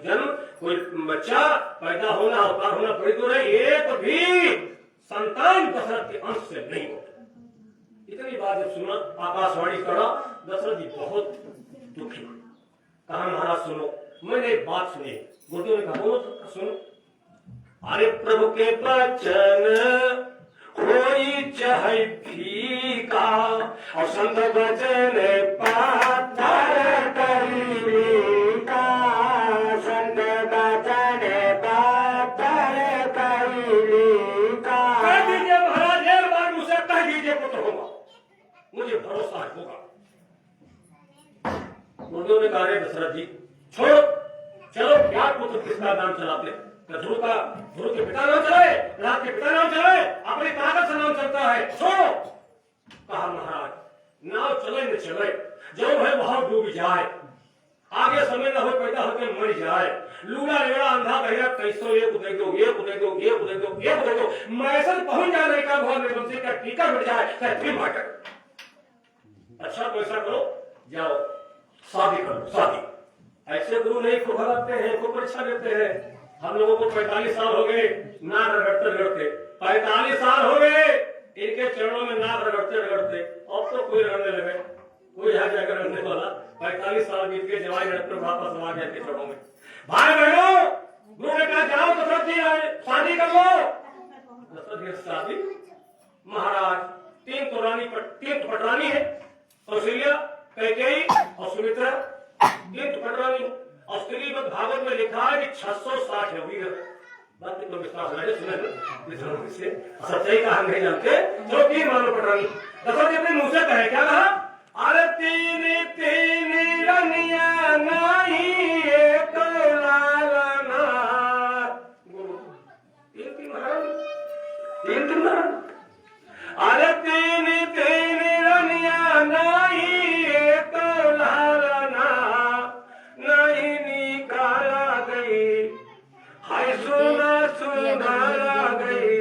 जन्म, कोई बच्चा पैदा होना, अवतार होना बड़ी दूर है, एक भी संतान दशरथ के अंश से नहीं होता। इतनी बात जब सुना, आकाशवाणी करा, दशरथ जी बहुत दुखी। कहा महाराज सुनो, मैंने एक बात सुनी। गुरुदेव ने कहा बोलो सुनो। अरे प्रभु के वचन कोई चाहे फीका और संत वचन पातर करीका, संत वचन पातर करीका। कह दीजिए महाराज, एक बार मुझसे कह दीजिए पुत्र होगा, मुझे भरोसा होगा। गुरुदेव ने कहा दशरथ जी छोड़ो, चलो क्या पुत्र किसका नाम चलाते? ध्रुव के पिता नाम चलाए, रात के पिता नाम चलाए, अपनी ताकत से नाम चलता है, छोड़ो। कहा महाराज नाव चले न चले, जो है वहां डूब जाए, आगे समय न हो पैदा होकर मर जाए, लूला लेड़ा अंधा बहेरा कैसो ये कुदे दो, ये कुदे दो, ये कुदे दो, ये कुदे दो, मैसन पहुंच जाने का भगवान निर्वंशी का टीका मिट जाए, चाहे फिर माटर। अच्छा तो ऐसा करो, जाओ शादी करो, शादी। ऐसे गुरु नहीं खूब भगाते हैं, खूब परीक्षा देते हैं। हम लोगों को 45 साल हो गए नाक रगड़ते रगड़ते, 45 साल हो गए इनके चरणों में नाक रगड़ते रगड़ते। अब तो कोई रगड़ने लगे, कोई यहाँ जाकर रगड़ने वाला। 45 साल बीत के जवाई रगड़ते वापस आ गए के चरणों में। भाई बहनों, गुरु ने कहा जाओ दशरथ जी शादी कर लो। दशरथ जी शादी, महाराज 3 पटरानी है, कौशल्या, कैकेयी और सुमित्रा, 3 पटरानी। और श्रीमद् भागवत में लिखा है कि 660 है वीर। बात तो विश्वास है, सुने से सच्चाई का हम नहीं जानते। जो 3 मानो पटरानी। दशरथ जी अपने मुंह से कहे, क्या कहा? अरे 3 रनिया नहीं एक लालना। गुरु 3 महाराज, 3 महाराज। अरे 3 रनिया नहीं एक लालना, नहीं निकाला गई, हाय सुना सुनाला गई,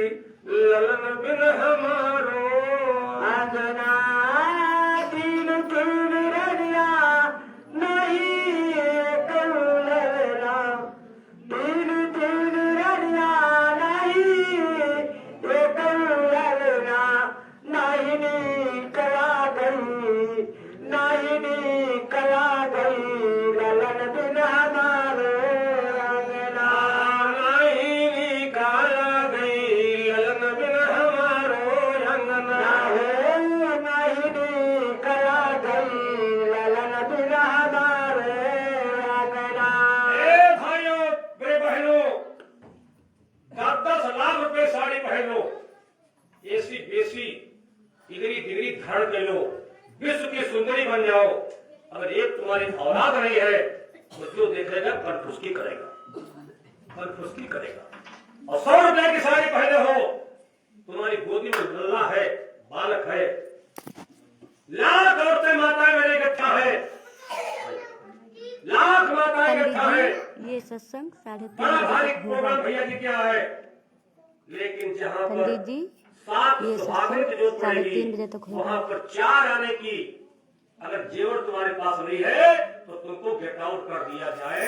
अगर एक तुम्हारी औलाद नहीं है तो जो देखेगा कनफुसकी करेगा, कनफुसकी करेगा। और 100 रुपए की साड़ी पहने हो, तुम्हारी गोदी में लल्ला है, बालक है, लाख औरतें माताएं मेरे इकट्ठा है, लाख माताएं इकट्ठा है। ये सत्संग 3:30 बड़ा भारी बजे प्रोग्राम होगा। भैया जी क्या है, लेकिन जहाँ पर पंडित जी 7 ये सुहागन की जरूरत 3:30 बजे पड़ेगी तक होगा। वहाँ पर 4 आने की अगर जेवर तुम्हारे पास नहीं है तो तुमको गेट आउट कर दिया जाए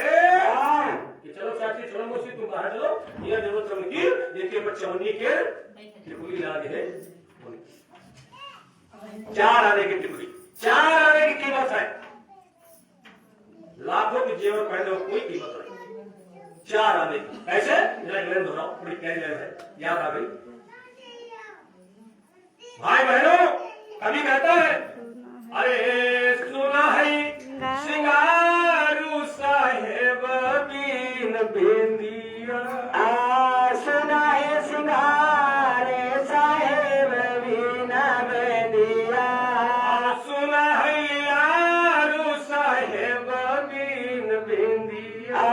कि चलो चाची चलो मौसी तुम बाहर चलो, यह जरूरत की जिनके ऊपर चवन्नी के टिकुली लागे है। 4 आने की टिकुली, 4 आने की कीमत है। लाखों की जेवर पहने हो कोई कीमत नहीं, 4 आने की। ऐसे मेरा इंग्लैंड हो रहा हूँ, बड़ी कैरी है, याद आ गई। भाई बहनों कभी कहता है अरे सुना है सिंगारू साहेब बीन बिंदिया, सुना है सिंगारे साहेब बीन बिंदिया, सुना है यारू साहेब बीन बिंदिया,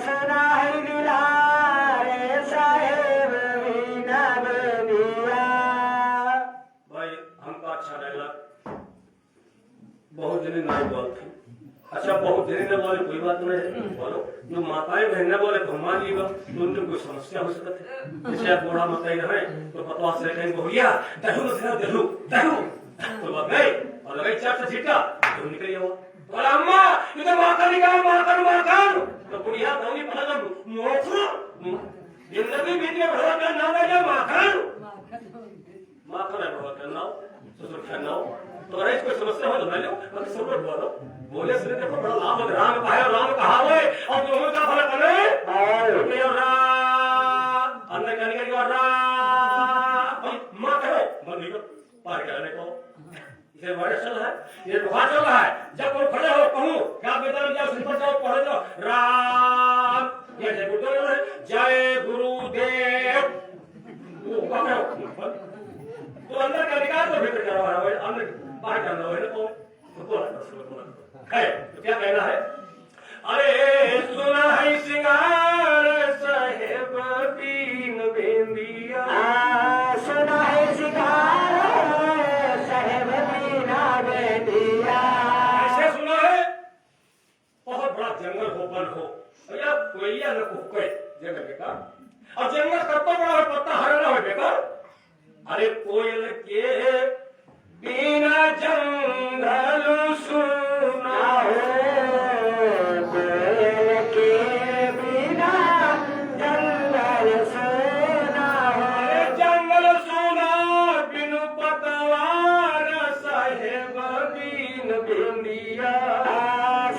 सुना है लीलारे साहेब बीन बिंदिया। भाई हमको अच्छा लगा, बहुत जने नहीं बोलते। अच्छा बहुत जने ने बोले कोई बात नहीं है, बोलो जो माताएं बहन ने बोले भगवान जी तो उनके कोई समस्या हो सकती है। जैसे आप बूढ़ा माताई रहे तो पतवा से कहीं बोलिया दहू दहू दहू तो बात नहीं और लगे 4 से छीटा तो निकल गया। बोला अम्मा ये तो माता निकाल माता तो बुढ़िया धोनी पड़ा मोखरो जिंदगी बीत में भगवान का नाम है माखन माखन है भगवान का नाम ससुर का नाम। तो अरे कोई समस्या हो तो मैं लो मगर सब लोग बोलो बोले सुने देखो बड़ा लाभ है। राम कहा है राम कहा है और दोनों का फल बने और अंदर का निकल गया मां कहो मंदिर को पार करने को ये वायरस चल रहा है, ये बुखार चल रहा है। जब कोई खड़े हो कहूं क्या बेटा जाओ सिंपल जाओ पढ़े जाओ राम ये जय गुरुदेव है जय गुरुदेव वो कहो तो अंदर का निकाल तो भीतर करवा रहा है अंदर बाहर करना है तो है तो क्या कहना है अरे सुना है सिंगार साहेब बीन बिंदिया, सुना है सिंगार साहेब बीन बिंदिया। ऐसे सुना है बहुत बड़ा जंगल हो वन हो भैया कोयलिया न कोई जंगल बेकार और जंगल कब तो बड़ा हो पत्ता हरा ना हो बेकार। अरे कोयल के बिना जंगल सुना हो, कोयल के बिना जंगल सुना हो, जंगल सुना बिनु पतवार साहेब बीन बिंदिया,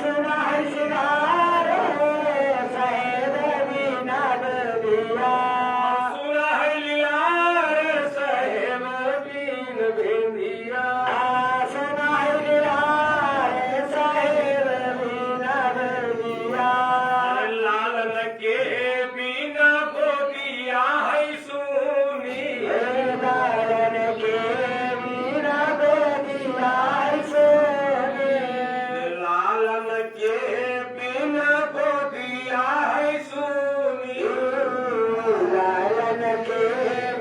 सुना है सिंगार साहेब बीन बिंदिया, सुना है लीलार साहेब बीन बिंदिया, सुना है लीलार साहेब बीन बिंदिया। लालन के बिना गोदिया है सुनी, लालन के बिना गोदिया है सुनी, लालन के बिना गोदिया है सुनी, लालन के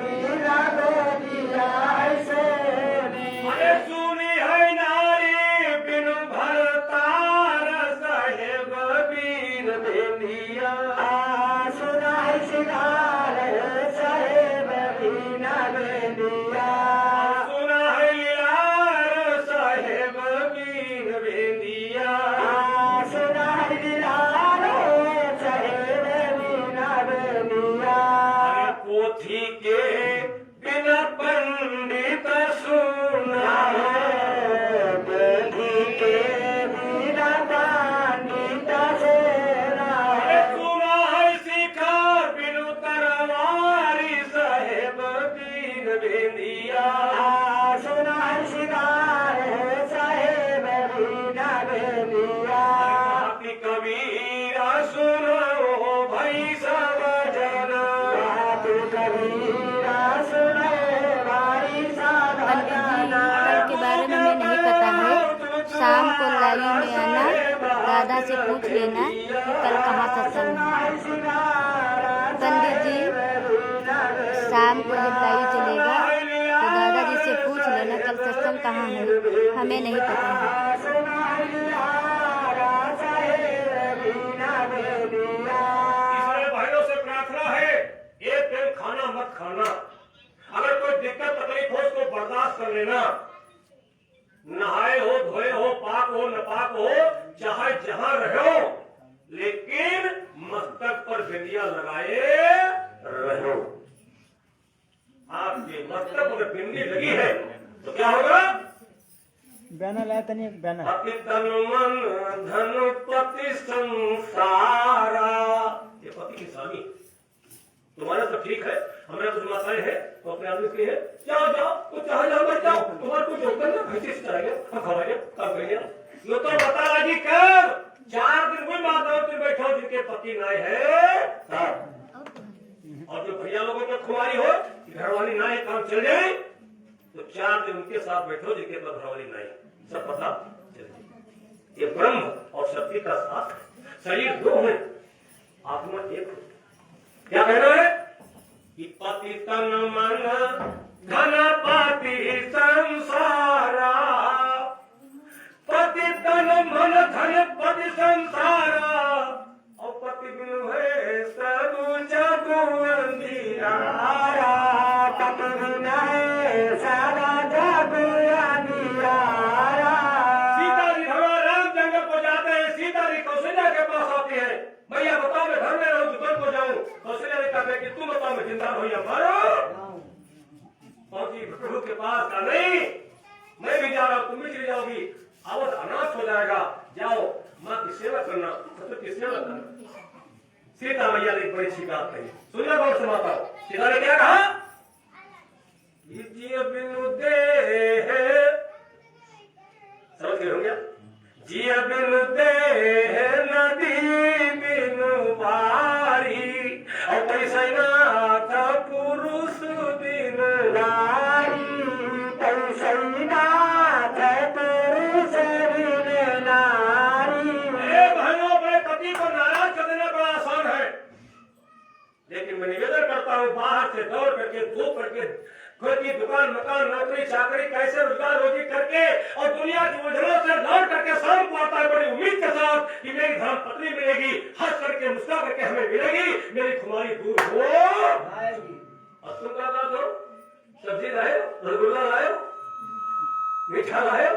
बिना गोदिया है सुनी। अरे सुनी है नारी बिनु भरतार साहेब बीन बिंदिया, सुना है सिंगार साहेब बीन बिंदिया, सुना है लीलार साहेब बीन बिंदिया, सुना है लीलार साहेब बीन बिंदिया। पोथी के बिना पंडित सुना है, पोथी के बिना पंडित सुना है, सुना है शिखा बिनु लाइब्रेरी में आना, दादा से पूछ लेना कि कल कहाँ सत्संग है। पंडित जी शाम को जब लाइब्रेरी चलेगा तो दादाजी से पूछ लेना कल सत्संग कहाँ है, हमें नहीं पता है। इसलिए भाइयों से प्रार्थना है, एक दिन खाना मत खाना। अगर कोई दिक्कत तकलीफ हो उसको बर्दाश्त कर लेना। नहाए हो, धोए हो, पाक हो, नापाक हो, चाहे जहां रहो, लेकिन मस्तक पर बिंदिया लगाए रहो। आपके मस्तक पर बिंदी लगी है तो क्या होगा? बैनर लाया तनी बैनर। पति तन मन धन पति संसारा। ये पति की स्वामी तुम्हारा तो ठीक है, हमारा कुछ माताएं है तो अपने आदमी के है, जाओ जाओ तो चाहे जाओ बच जाओ, तुम्हारा कुछ होकर ना भैंसी से चलाएंगे, हम खवाएंगे, काम करेंगे। ये तो बता लगी कर 4 दिन कोई माताओं तुम बैठो जिनके पति नाय है, और जो भैया लोगों को खुमारी हो घरवाली नाय काम चल जाए तो 4 दिन उनके साथ बैठो जिनके पास घरवाली नाय, सब पता चल जाए। ये ब्रह्म और शक्ति का साथ है, शरीर 2 है, आत्मा 1 है। क्या कहना है कि पति तन मन धन पति संसारा, पति तन मन धन पति संसारा, और पति बिनु है सब जग अंधियारा, पति बिनु है सारा जग अंधियारा। सीता जी भगवान राम जंगल को जाते हैं, सीता जी कौशल्या के पास आती है, भैया बताओ मैं घर में रहूं दुकान को जाऊं, कौशल्या ने कहा कि तुम बताओ मैं जिंदा हो या मारो। पहुंची प्रभु के पास का नहीं, मैं भी जा रहा हूं, तुम भी चली जाओगी, अवध अनाथ हो जाएगा, जाओ माँ की सेवा करना, ससुर की सेवा करना। सीता मैया ने एक बड़ी अच्छी बात कही, सुनिए गौर से माता। सीता ने क्या कहा? जिय बिनु देह, समझ गए होंगे? जिय बिनु देह नदी बिनु बारी, और कैसे नाथ पुरुष बिनु नारी, कैसे नाथ पुरुष बिनु नारी। भाइयों अपने पति को नाराज कर देना बड़ा आसान है, लेकिन मैं निवेदन करता हूँ बाहर से दौड़ करके धूप करके कोई की दुकान मकान नौकरी चाकरी कैसे रोजगार रोजी करके और दुनिया की उलझनों से लौट करके शाम को आता है बड़ी उम्मीद के साथ कि मेरी धर्म पत्नी मिलेगी, हंस करके मुस्कुरा करके हमें मिलेगी, मेरी खुमारी दूर हो। और तुम क्या बात हो, सब्जी लाए, रसगुल्ला लाए, मीठा लाए,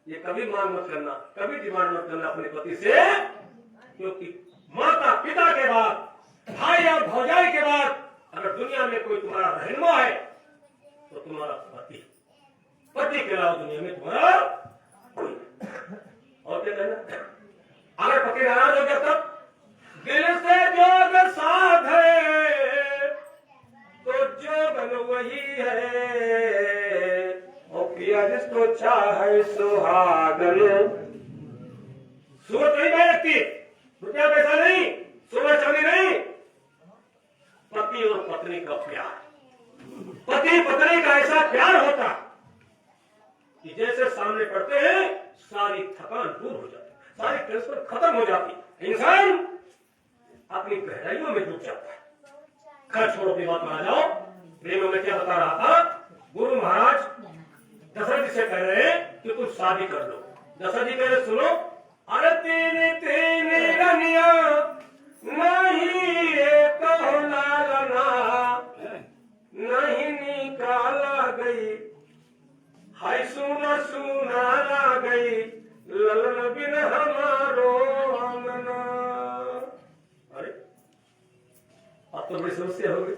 ये कभी मांग मत करना, कभी डिमांड मत करना अपने पति से, क्योंकि माता पिता के बाद, भाई और भौजाई के बाद अगर दुनिया में कोई तुम्हारा रहनुमा है तो तुम्हारा पति, पति के अलावा दुनिया में तुम्हारा कोई। और क्या कहना? अगर पति नाराज हो गया तब दिल से जोग साधे तो जोगन वही है, और पिया जिसको चाहे सुहागन। सूरत नहीं बैठती, रुपया पैसा नहीं, सोना चांदी नहीं, पति और पत्नी का प्यार, पति पत्नी का ऐसा प्यार होता कि जैसे सामने पड़ते हैं सारी थकान दूर हो जाती, सारी टेंशन खत्म हो जाती, इंसान अपनी गहराइयों में डूब जाता है। खैर छोड़ो अपनी बात में आ जाओ। प्रेम में क्या बता रहा था? गुरु महाराज दशरथ जी से कह रहे हैं कि तुम शादी कर लो। दशरथ जी कह रहे सुनो, अरे तीन तीन रनिया नहीं एक लालना, नहीं निकाला गई, हाय सुना सुना ला गई, ललन बिन हमारो अंगना। अरे अब तो बड़ी समस्या हो गई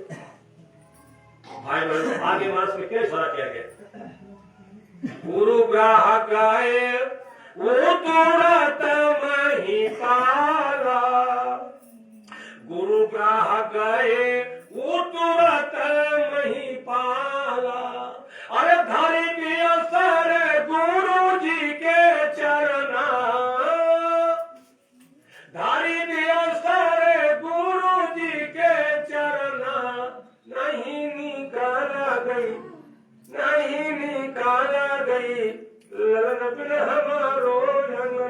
भाई बहनों। आगे मास में क्या इशारा किया गया? गुरु ग्राहक आए वो तुरंत वही पाला, गुरु ग्राहक गए वो तुरंत वही पाला। अरे धारी भी असर गुरु जी के चरना, धारी भी असर गुरु जी के चरना, नहीं निकाला गई, नहीं निकाला गई, लगन बिन हमारो रंगना।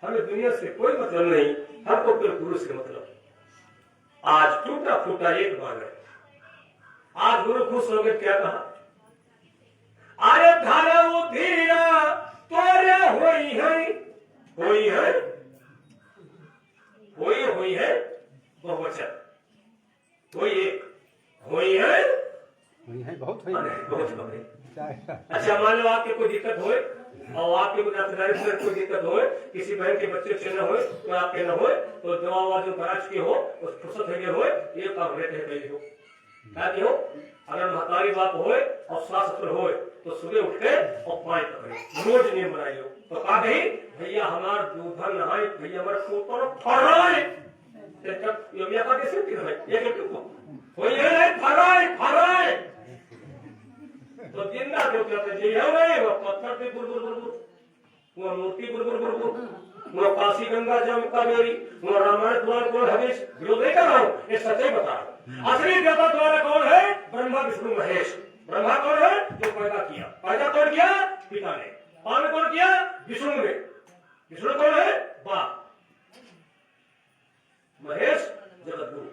हमें दुनिया से कोई मतलब नहीं, हमको केवल गुरु से मतलब। आज टूटा फूटा एक बार है, आज गुरु खुश हो गए, क्या कहा? अरे धारा वो धीरा तोरे हुई है, हुई है, हुई है बहुवचन, हुई एक, हुई है बहुत बहुत। अच्छा मान लो आपके कोई दिक्कत होए और आपके कोई दिक्कत होए, किसी बहन के बच्चे से न होए तो आपके न होए, तो दवा जो करा चुके हो उस फुर्सत है होए, ये काम रहते हैं पहले हो क्या हो। अगर महतारी बाप होए और सास ससुर होए तो सुबह उठ के और पानी पकड़े, रोज नियम बनाई लो। तो कहा कही भैया हमार दूधन नहाए, भैया हमारे पोतों फराए, योगिया का कैसे ये फराए फराए तो जिंदा जो कहते जी है नहीं, वो पत्थर पे गुर गुर गुर गुर, वो मूर्ति गुर गुर गुर गुर, वो काशी गंगा जमुना मेरी, वो रामायण पुराण कौन हमेश विरोध नहीं कर रहा हूँ, ये सच्चाई बता रहा हूँ। असली देवता तुम्हारा कौन है? ब्रह्मा विष्णु महेश। ब्रह्मा कौन है? जो पैदा किया, पैदा कौन किया? पिता ने। पालन कौन किया? विष्णु ने। विष्णु कौन है? बाप। महेश जगत गुरु।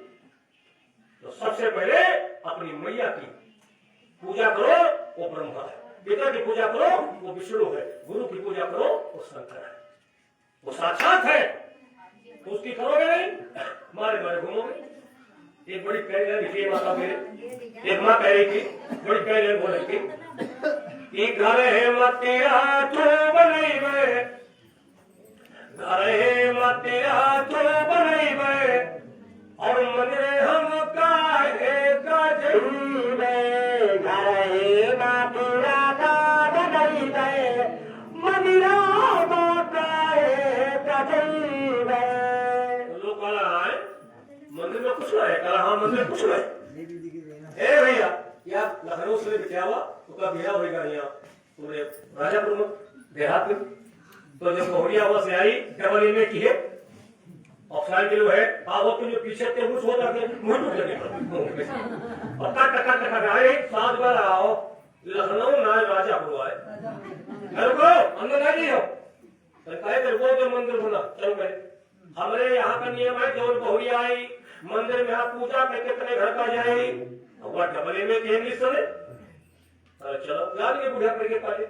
तो सबसे पहले अपनी मैया की पूजा करो, वो ब्रह्मा है। पिता की पूजा करो, वो विष्णु है। गुरु की पूजा करो, वो शंकर है, वो साक्षात है। तो उसकी करोगे नहीं, मारे मारे घूमोगे। एक बड़ी प्यारी लिखी माता मेरे, एक माँ कह रही थी, बड़ी प्यारी बोल रही थी, घर है मतेरा तो बनैबे, घर है मतेरा तो बनैबे, और मंदिर हम काहे गजबे, घर है मतेरा का बनैबे, मंदिर हम काहे गजबे। लोग कह रहा है मंदिर में कुछ है, कह रहा मंदिर कुछ है। ए भैया या लखनऊ से बिटिया हुआ उसका बिया होगा यहाँ पूरे राजापुर में देहात में। तो जब बहुरिया हुआ से आई डबल इनमें की है ऑक्साइड के लोग है वो जो पीछे थे वो सो जाते मुंह टूट लगे और टका टका आए 7 बार आओ लखनऊ ना राजापुर आए रुको अंदर आ जाइए कहे वो जो मंदिर बना चलो गए। हमारे यहाँ का नियम है जब बहुरिया आई मंदिर में आप पूजा करके अपने घर का जाए वह डबल में कहेंगे सुने चलो याद ये बुढ़ा करके पहले।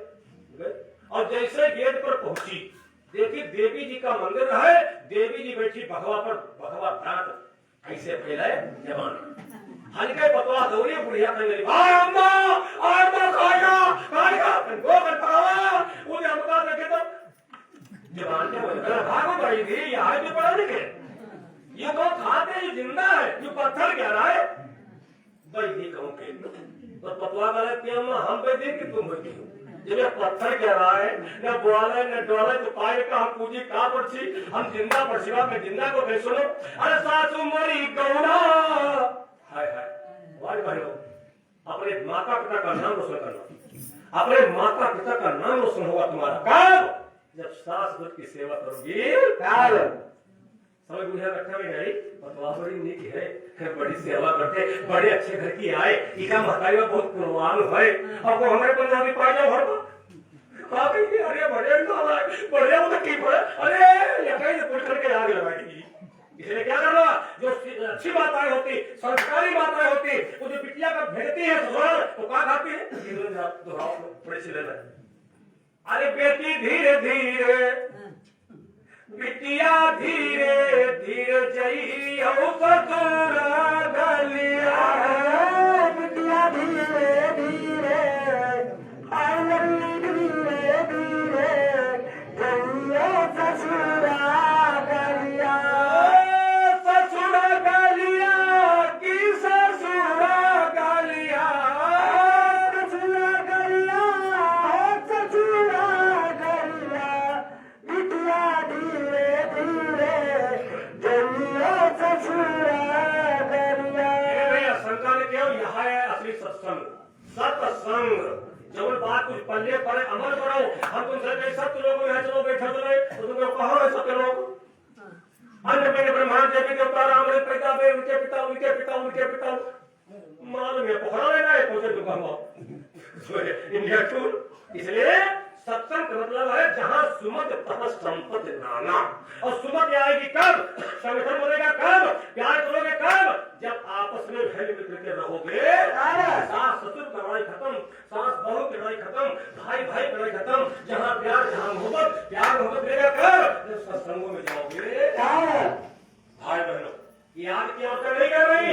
और जैसे गेट पर पहुंची देखी देवी जी का मंदिर है, देवी जी बैठी भगवा पर, भगवा दांत ऐसे फैलाए जवान हल्के पतवा दौड़ी बुढ़िया कहने लगी भाई अम्मा खाएगा खाएगा गो कर पावा वो अम्मा देखे तो जवान ने बोला भागो बड़ी थी यहाँ जो पड़ा लिखे ये तो खाते जो जिंदा है जो पत्थर कह रहा है भाई नहीं कहूँ के तो पतवा गलत किया हम पे देख के तुम बैठी हो जब पत्थर कह रहा है न बोला न डोला तो पाए का हम पूजी कहा पड़ती हम जिंदा पर सिवा में जिंदा को कह सुनो अरे सासू मरी गौड़ा हाय हाय भाई भाई अपने माता पिता का नाम रोशन करना, अपने माता पिता का नाम रोशन होगा तुम्हारा कब जब सास बुद्ध की सेवा करोगी। समझ बुझा रखा में नहीं और बड़ी नीक है बड़ी सेवा करते बड़े अच्छे घर की आए इका महतारी में बहुत कुर्बान है और वो हमारे पंजाबी पाई जाओ घर को अरे बढ़िया वो की पड़े अरे ये पुल करके आग लगाएगी। इसलिए क्या करना जो अच्छी बातें होती संस्कारी बातें होती वो जो बिटिया का भेजती है ससुराल तो क्या खाती है बड़े से लेना। अरे बेटी धीरे धीरे बिटिया धीरे धीरे जई हो ससुरा गलिया बिटिया धीरे धीरे धीरे धीरे जई ससुरा गलिया ससुरा गलिया की ससुरा गलिया ससुरा गलिया ससुरा गलिया बिटिया धीरे धीरे जलिया ससुरा गलिया। शंकर ने क्या यहाँ है असली सत्संग सत्संग जब बात कुछ पल्ले पड़े अमल करो हम तुमसे कई सत्य लोग यहाँ चलो बैठे चले तो तुम लोग कहाँ है सत्य लोग अन्य मैंने ब्रह्मांड देवी देवता राम ने पैदा में उनके पिता उनके पिता उनके पिता मालूम है पोखरा लेना है पहुंचे दुकान इंडिया टूर। इसलिए सत्संग का मतलब है जहाँ सुमत तप संपत्ति नाम बढ़ना। और सुमति आएगी कब, संगठन बनेगा कब, प्यार करोगे कब, जब आपस में भाई मित्र के रहोगे। सास ससुर की लड़ाई खत्म, सास बहू की लड़ाई खत्म, भाई भाई की लड़ाई खत्म, जहाँ प्यार जहाँ मोहब्बत, प्यार मोहब्बत रहेगा कब, जब सत्संगों में जाओगे। भाई बहनों, ये आज की औरतें नहीं कर रही,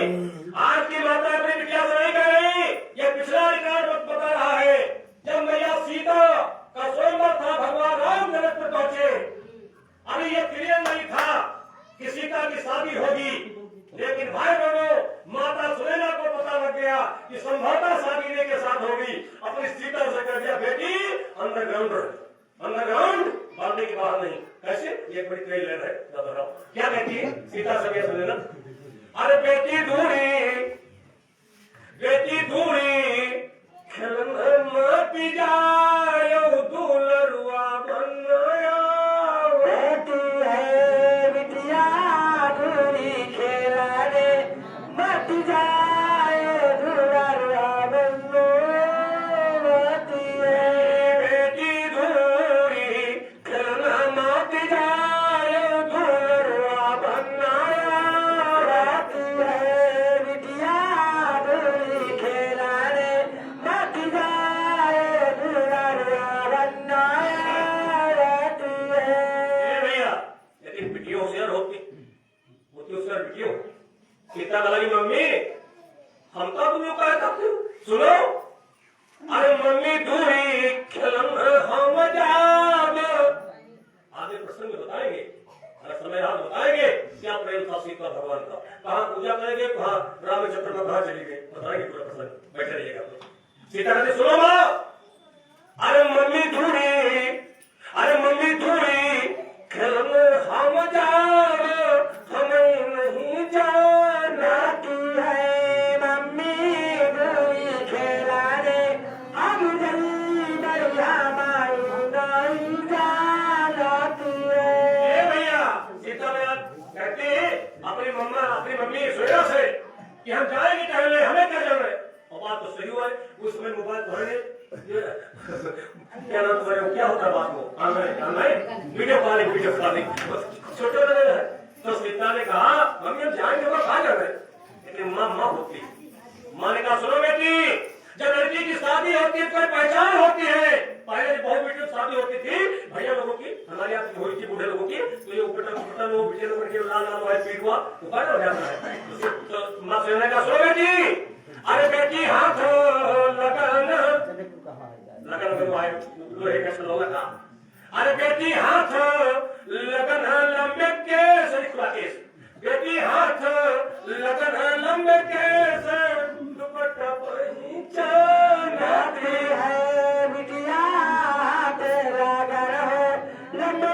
आज की माता अपनी बिटिया से नहीं कर रही। ये पिछला रिकॉर्ड बता रहा है, जब मैया सीता का स्वयंवर था, भगवान राम जनक पर पहुंचे, अभी ये क्लियर नहीं था कि सीता की शादी होगी, लेकिन भाई बहनों, माता सुनैना को पता लग गया कि संभवतः शादी इन्हीं के साथ होगी। अपनी सीता से कह दिया, बेटी अंडरग्राउंड रहे, अंडरग्राउंड, बांधने के बाहर नहीं। कैसे? एक बड़ी क्रेज है, क्या कहती है सीता से? सुनैना, अरे बेटी दूरी खेलन मत जायो, दुलरुआ बनया, बेटी है बिटिया दूरी खेला रे, मत जाए दुलारुआ बन्नो। बेटी है बेटी दूरी खेलन मत जायो, दुलरुआ बनया, बेटी है बिटिया दूरी खेला रे, मत जाए दुलारुआ बन्नो। बेटी है भैया, लेकिन बिटियों होशियार होती होशियार बिटियों। सीता का लगी, मम्मी हम तो तुम कहा करते हो, सुनो, अरे मम्मी दूरी खिलन हम जाब। आगे प्रसंग बताएंगे, अरे समय रात बताएंगे क्या प्रेम था सीता भगवान का, कहाँ पूजा करेंगे, कहाँ रामचंद्र में कहाँ चली गई, बताएंगे पूरा प्रसंग, बैठे रहिएगा। सीता कहते, सुनो माँ, अरे मम्मी दूरी खिलन हम जाब, हमें नहीं जाना। की है मम्मी दूरी खेला रे, हम जल्दी बढ़िया माई नहीं जाती है। ए भैया, सीता मैया कहती अपनी मम्मी सुनैना से कि हम जाएंगे टहलने, हमें क्या जाना है। और बात तो सही हुआ है, उस समय मोबाइल पढ़ने क्या नाम तुम्हारे, क्या होता है बात को, ऑनलाइन वीडियो कॉलिंग छोटे बड़े है। तो सीता ने कहा, मम्मी हम जाएंगे, तो कहाँ जा रहे, लेकिन माँ होती, माँ ने कहा, सुनो बेटी, जब लड़की की शादी होती है तो पहचान होती है। पहले बहुत बेटी शादी होती थी भैया लोगों की, हमारे यहाँ की हुई थी बूढ़े लोगों की, तो ये उपटन वो बेटे लोगों के लाल लाल वाइट पीट हुआ तो बड़ा हो जाता है। तो माँ सुनैना का, सुनो बेटी, अरे बेटी हाथ लगन लोहे का लोहा था, अरे बेटी हाथ लगन लंबे केस, बेटी हाथ लगन लंबे केस, दुपट्टा नाती है बिटिया तेरा घर है, लंबे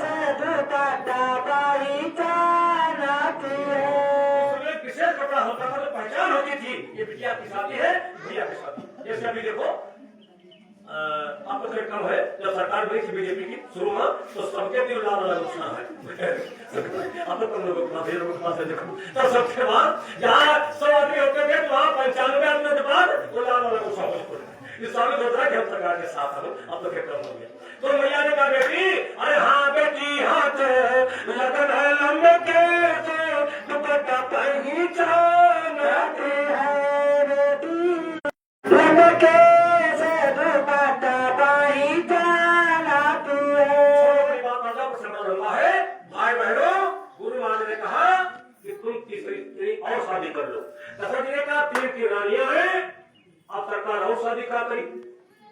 से दुपट्टा पहचान नाती है। विशेष कपड़ा होता था तो पहचान होती थी, ये बिटिया की शादी है, बिटिया की शादी। जैसे अभी देखो आपको तो कम है, जब सरकार बनी थी बीजेपी की शुरू में, तो सबके भी लाल वाला नुकसान है। आप तो कम लोगों के पास देखो, तो सबके बाद जहाँ 100 आदमी होते थे, तो वहाँ 95 आदमी के बाद वो लाल वाला नुकसान हो। ये साबित होता है कि हम सरकार के साथ हम, अब तो क्या कम हो गया। तो मैया ने कहा, बेटी, अरे हाँ बेटी हाथ लगन है लंबे के, दुपट्टा पहचान नाती है बेटी लंबे से दुपट्टा पहचान नाती है। है। भाई बहनों, गुरु महाराज ने कहा कि तुम तीसरी और शादी कर लो। दशरथ जी ने कहा 3 रानियां हैं, अब सरकार और शादी का करी,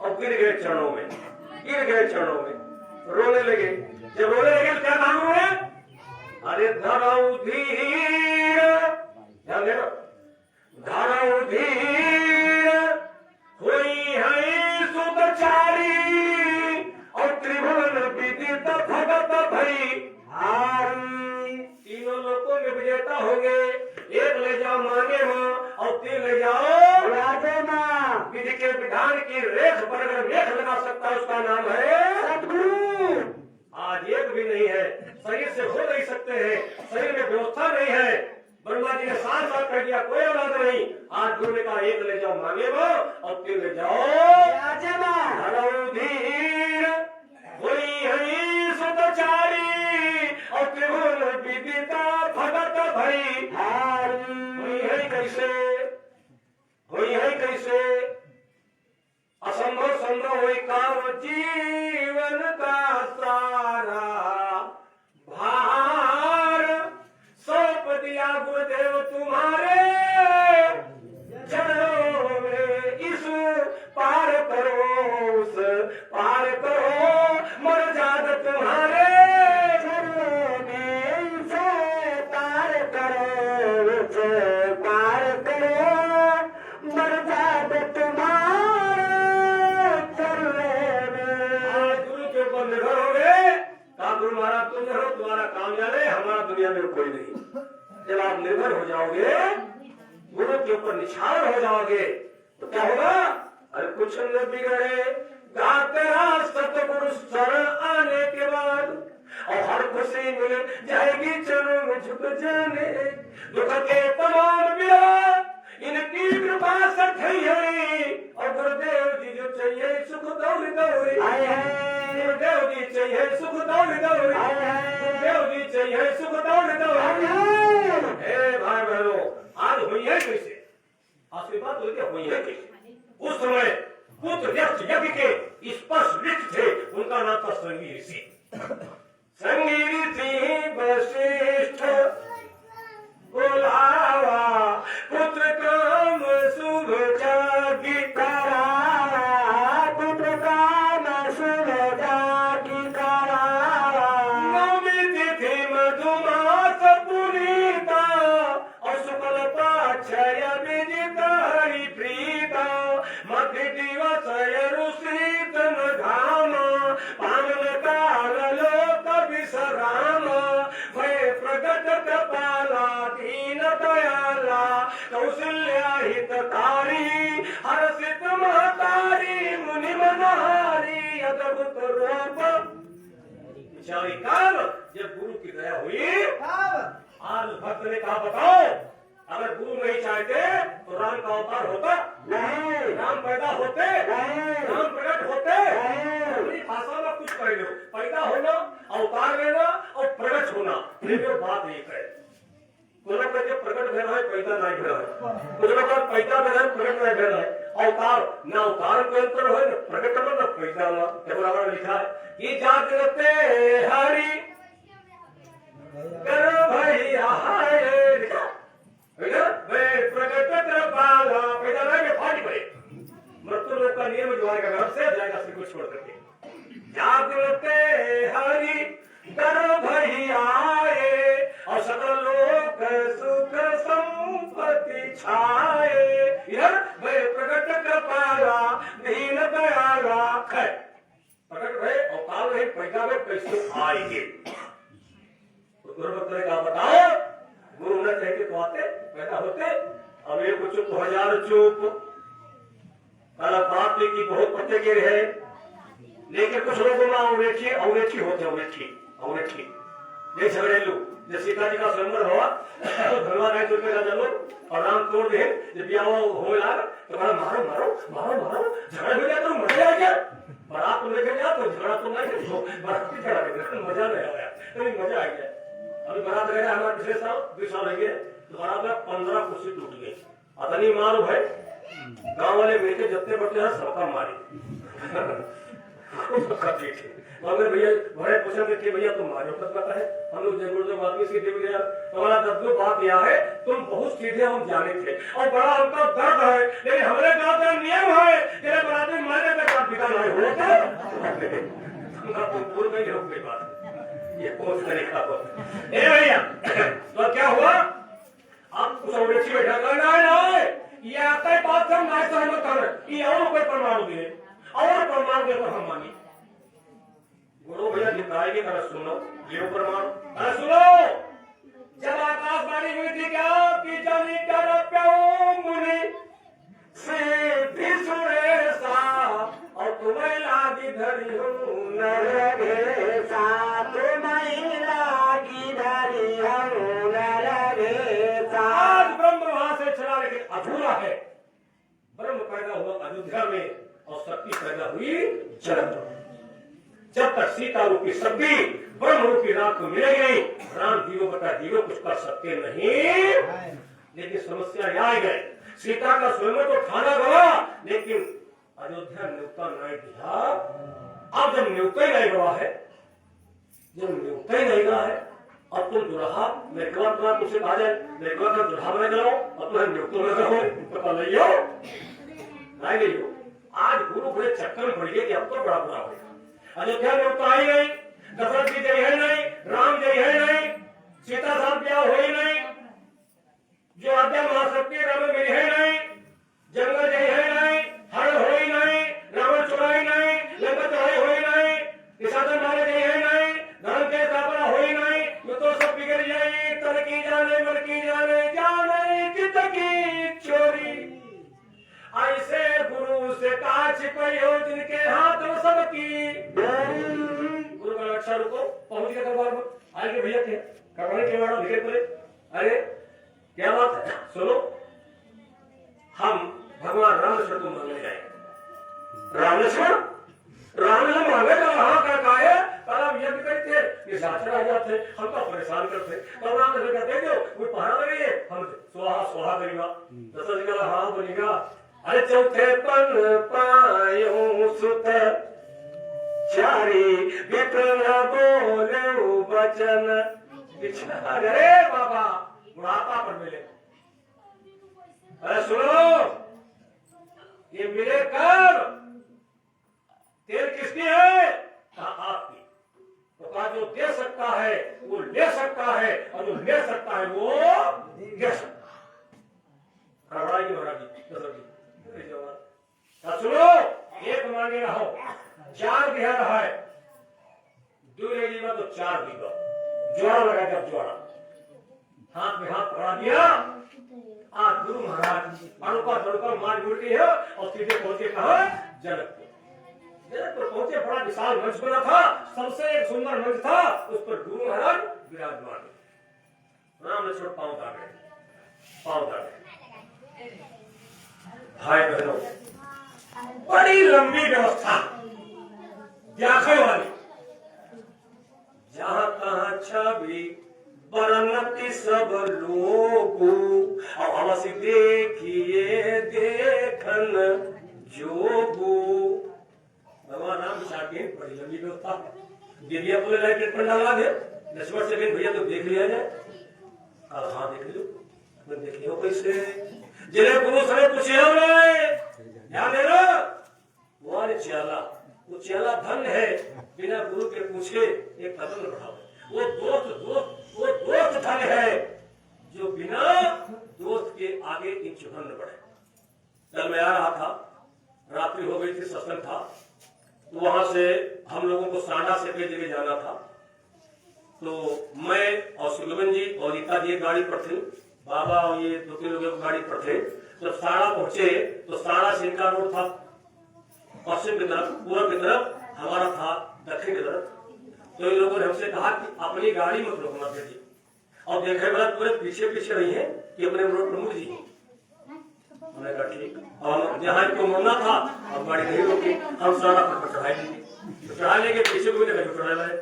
और गिर गए चरणों में, रोने लगे। जब रोने लगे तो क्या काम हुए, अरे धरऊ धीर, ध्यान देना, धरऊ धीर हुई है सुतचारी, और त्रिभुवन विदित भगत भई हारी। तीनों लोगों में विजेता होंगे, एक ले जाओ मांगे माँ, और 3 ले जाओ राजे माँ। विधि के विधान की रेख पर अगर रेख लगा सकता है, उसका नाम है सतगुरु। आज एक भी नहीं है, शरीर से हो नहीं सकते हैं, शरीर में व्यवस्था नहीं है। ब्रह्मा जी ने 7 बार कह दिया, कोई औलाद नहीं। आज गुरु ने कहा 1 ले जाओ मांगे वो, और 3 ले जाओ राजे माँ। धरऊ धीर हुई है सुतचारी, कैसे हुई है कैसे असंभव संभव हुई काम जीवन का सारा भार सौंप दिया गुरुदेव तुम्हारे चरणों में। इस पार करो उस पार करो मर जाद तुम्हारे चरणों में। इसे पार करो उस पार करो मर जाद तुम्हारे चरणों में। आज गुरु के ऊपर निर्भर हो गए। कहा गुरु महाराज तुम हो, तुम्हारा काम जाने, हमारा दुनिया में कोई नहीं। जब आप निर्भर हो जाओगे, गुरु के ऊपर निछावर हो जाओगे, तो क्या होगा? अरे कुछ न बिगड़े तेरा सतगुरु शरण आने के बाद, और हर खुशी मिल जाएगी चरणों में झुक जाने। दुख के तमाम बिया इनकी कृपा से थई है, और गुरुदेव जी जो चाहिए सुख दौड़ दौड़ी आए हैं। गुरुदेव जी चाहिए सुख दौड़ दौड़ी आए हैं। गुरुदेव जी चाहिए सुख दौड़ दौड़ी हे भाई बहनों, आज हुई है कैसे? आशीर्वाद हुई है कैसे? उस समय पुत्र यज्ञ के स्पर्श वृक्ष थे, उनका नाम था संगी ऋषि। संगी ऋषि वशिष्ठ बुलावा, पुत्र काम शुभ जागी करावा, पुत्र काम शुभ जागी करावा। नवमी तिथि मधुमास पुनीता, और शुक्ल पाक्षय विदित हरि प्रीता। मध्य दिवस ऋषित घाम, पावन काल लोक विश्राम। भय प्रगट कपाला दीन दयाला, कौशल्या हितकारी हर्षित महतारी। मुनि मनहारी अद्भुत रूप विचारी काल। जब गुरु की दया हुई, आज भक्त ने कहा बताओ, अगर गुरु नहीं चाहते तो राम का अवतार होता नहीं, राम पैदा होते नहीं, राम प्रकट होते नहीं। भाषा में कुछ कर लो, पैदा होना, अवतार लेना और प्रकट होना, ये बात एक है। कुछ लोग कहते प्रकट भेना है, पैदा नहीं भेना है। कुछ लोग कहते पैदा भेना है, प्रकट नहीं भेना है। अवतार न अवतार के अंतर है, न प्रकट करना न पैदा हुआ। बराबर लिखा है कि जागृते हरि कर भैया लिखा प्रकट कृपाला, पैदा नहीं फाटी पड़े। मृत्यु लोग का नियम जो आएगा घर से जाएगा सिर को छोड़ करके। जागृते हरि कर भैयाए, और सकल लोक सुख संपत्ति छाए। इधर प्रकट कृपाला दीन दयाला है। प्रकट भय अवतार है, पैदा में कैसे आएंगे? तो गुरु भक्त ने कहा बताओ, गुरु न कहते तो आते, पैदा होते। अब एक चुप हजार चुप, कल बात की बहुत पत्ते गिर है। लेकिन कुछ लोगों में अवरेठी होते, अवरेठी ये झगड़ेलू। जब सीता जी का स्वयंवर हुआ तो भगवान राय तुर्मे राजा लोग और राम तोड़ दे। जब ब्याह होने लगा तो कहा मारो मारो मारो मारो, झगड़ा हो गया तो मजा आ गया। बारात तुम लेके गया तो झगड़ा तुम नहीं, बारात झगड़ा मजा नहीं आया, तो मजा आ गया। अभी बारात रह गया हमारे पिछले साल 2 साल रह गए, तो बारात में 15 कुर्सी टूट गई। अतनी मारो भाई, गाँव वाले मिलकर जितने बच्चे हैं सबका मारे। मगर भैया बड़े पसंद थे, भैया तुम मारो पता है। हम लोग जरूर आदमी सीधे भी गया, तुम्हारा दर्द बात यह है तुम बहुत सीधे हम जाने थे, और बड़ा उनका दर्द है। लेकिन हमारे गाँव का नियम है, तेरे बराबर मरने तक आप बिका नहीं होता। तुम भूल गई हो कोई बात, ये कौन तरीका हो? ए भैया तो क्या हुआ? अब कुछ और अच्छी बैठा नहीं, ये आता है बात हम ना सहमत कर, ये और कोई प्रमाण दे, और प्रमाण देकर हम मानी। गुरु भैया दिखाएंगे, अगर सुनो ये प्रमाण, अरे सुनो। जब आकाशवाणी हुई थी क्या कि जानी कर प्याओ मुनि से भी सुरेसा, और तुम्हें लागी धरी हूँ नरभेसा, तुम्हें लागी धरी हूँ नरभेसा। आज ब्रह्म वहां से चला, लेकिन अधूरा है। ब्रह्म पैदा हुआ अयोध्या में और शक्ति पैदा हुई जनक। जब तक सीता रूपी शक्ति ब्रह्म रूपी राम को मिलेगी नहीं, राम जीवो बता जीवो कुछ कर सकते नहीं। लेकिन समस्या यहाँ गए, सीता का स्वयं तो खाना गवा, लेकिन अयोध्या न्योता नहीं दिया। अब जब न्योता ही नहीं गवा है, जब न्योता ही नहीं गवा है, अब तुम दुल्हा मेरे को तुम्हारा तुझसे कहा जाए, मेरे को दुल्हा बने करो और तुम्हें न्योतों में करो, पता नहीं हो नहीं गई हो। आज गुरु बड़े चक्कर में पड़ गए कि अब तो बड़ा बुरा होगा। अयोध्या न्योता आई नहीं, दशरथ जी जय है नहीं, राम जय है नहीं, सीता साथ ब्याह हो ही नहीं, जो आद्या महाशक्ति राम में है नहीं, जंगल जय है नहीं, हरण हो ही नहीं, रावण चुराई नहीं, लंका चढ़ाई हो ही नहीं, निशाचर मारे जय है नहीं, धर्म के स्थापना हो ही नहीं, ये तो सब बिगड़ जाए, तर की जाने मर की जाने जाने चित की चोरी। ऐसे गुरु से काछ कहो जिनके हाथ में सबकी। गुरु का अच्छा रुको, पहुंच गया दरबार में, आगे भैया थे करवाने के वाला निकल पड़े। अरे क्या बात है, सुनो, हम भगवान राम लक्ष्मण को मांगने गए। राम लक्ष्मण मांगे तो वहां का है, अब यज्ञ करते निशाचर आ जाते, हमको परेशान करते, तो राम लक्ष्मण कहते जो कोई पहाड़ लगे हम स्वाहा स्वाहा करेगा। दशरथ जी का हाँ बनेगा। अरे चौथे पन पायो सुत चारी विप्र न बोले वचन। अरे बाबा बुढ़ापा पर मिले, अरे सुनो, ये मिले कब? तेल किसकी है? कहा आपकी। तो कहा जो दे सकता है वो ले सकता है, और जो ले सकता है वो दे सकता है। महाराज जी सुनो, एक मांगे रहो, 4 बीघा रहा है, 2 बीघा तो 4 बीघा जोड़ा लगा कर जोड़ा, हाथ में हाथ पकड़ा दिया। आज गुरु महाराज अड़ुका मार मुड़ गई है और सीधे पहुंचे कहा जनकपुर। जनकपुर पहुंचे, बड़ा विशाल मंच बना था, सबसे एक सुंदर मंच था, उस पर गुरु महाराज विराजमान। राम लक्ष्मण पांव दागे। भाई बहनों, बड़ी लंबी व्यवस्था व्याख्या वाली, जहां तहां छवि बरनती सब लोगो, और अवश्य देखिए देखन जोगो। भगवान राम की बड़ी लंबी व्यवस्था। देविया बोले लाइट पर डाला दे, लक्ष्मण से भैया तो देख लिया जाए। हाँ देख लो, देख लियो कैसे। जिन्हें गुरु से पूछे ध्यान दे रहा, वो चेला, वो चेला धन है, बिना गुरु के पूछे एक कदम न बढ़ाओ। वो दोस्त धन है जो बिना दोस्त के आगे इंच भर न बढ़े। कल मैं आ रहा था, रात्रि हो गई थी, सत्संग था, तो वहां से हम लोगों को सांडा से कई जगह जाना था। तो मैं और सुलगन जी और रीता जी गाड़ी पर थे, बाबा और ये 2-3 लोग गाड़ी पर थे। जब साड़ा पहुंचे तो साड़ा से इनका रोड था पश्चिम की तरफ, पूर्व की तरफ, हमारा था दक्षिण की तरफ। तो इन लोगों ने हमसे कहा कि अपनी गाड़ी मत रोकना भेजिए, और देखे वाला पूरे पीछे रही है कि अपने रोड पर मुड़ जी। हमने कहा ठीक, और जहाँ इनको मुड़ना था हम गाड़ी नहीं रोकी, हम साड़ा पर चढ़ाई लेंगे, तो चढ़ा लेंगे, पीछे को भी चढ़ा लाए।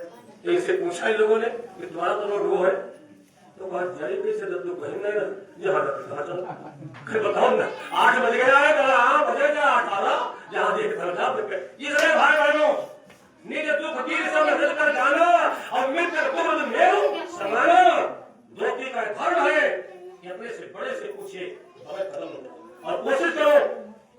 तो इनसे पूछा इन लोगों ने कि तुम्हारा तो रोड वो है, तो बात जाए कैसे तो कहीं नहीं जहाँ कहा चलो बताओ ना। 8 बज गया है, 8 बजे 8:18 जहाँ देख ये सरे भाई बहनों, निज तू फकीर सब मिल कर जाना और मिलकर कुल मेरू समाना। धोती का धर्म है कि अपने से बड़े से पूछे हमें कदम लो, और कोशिश करो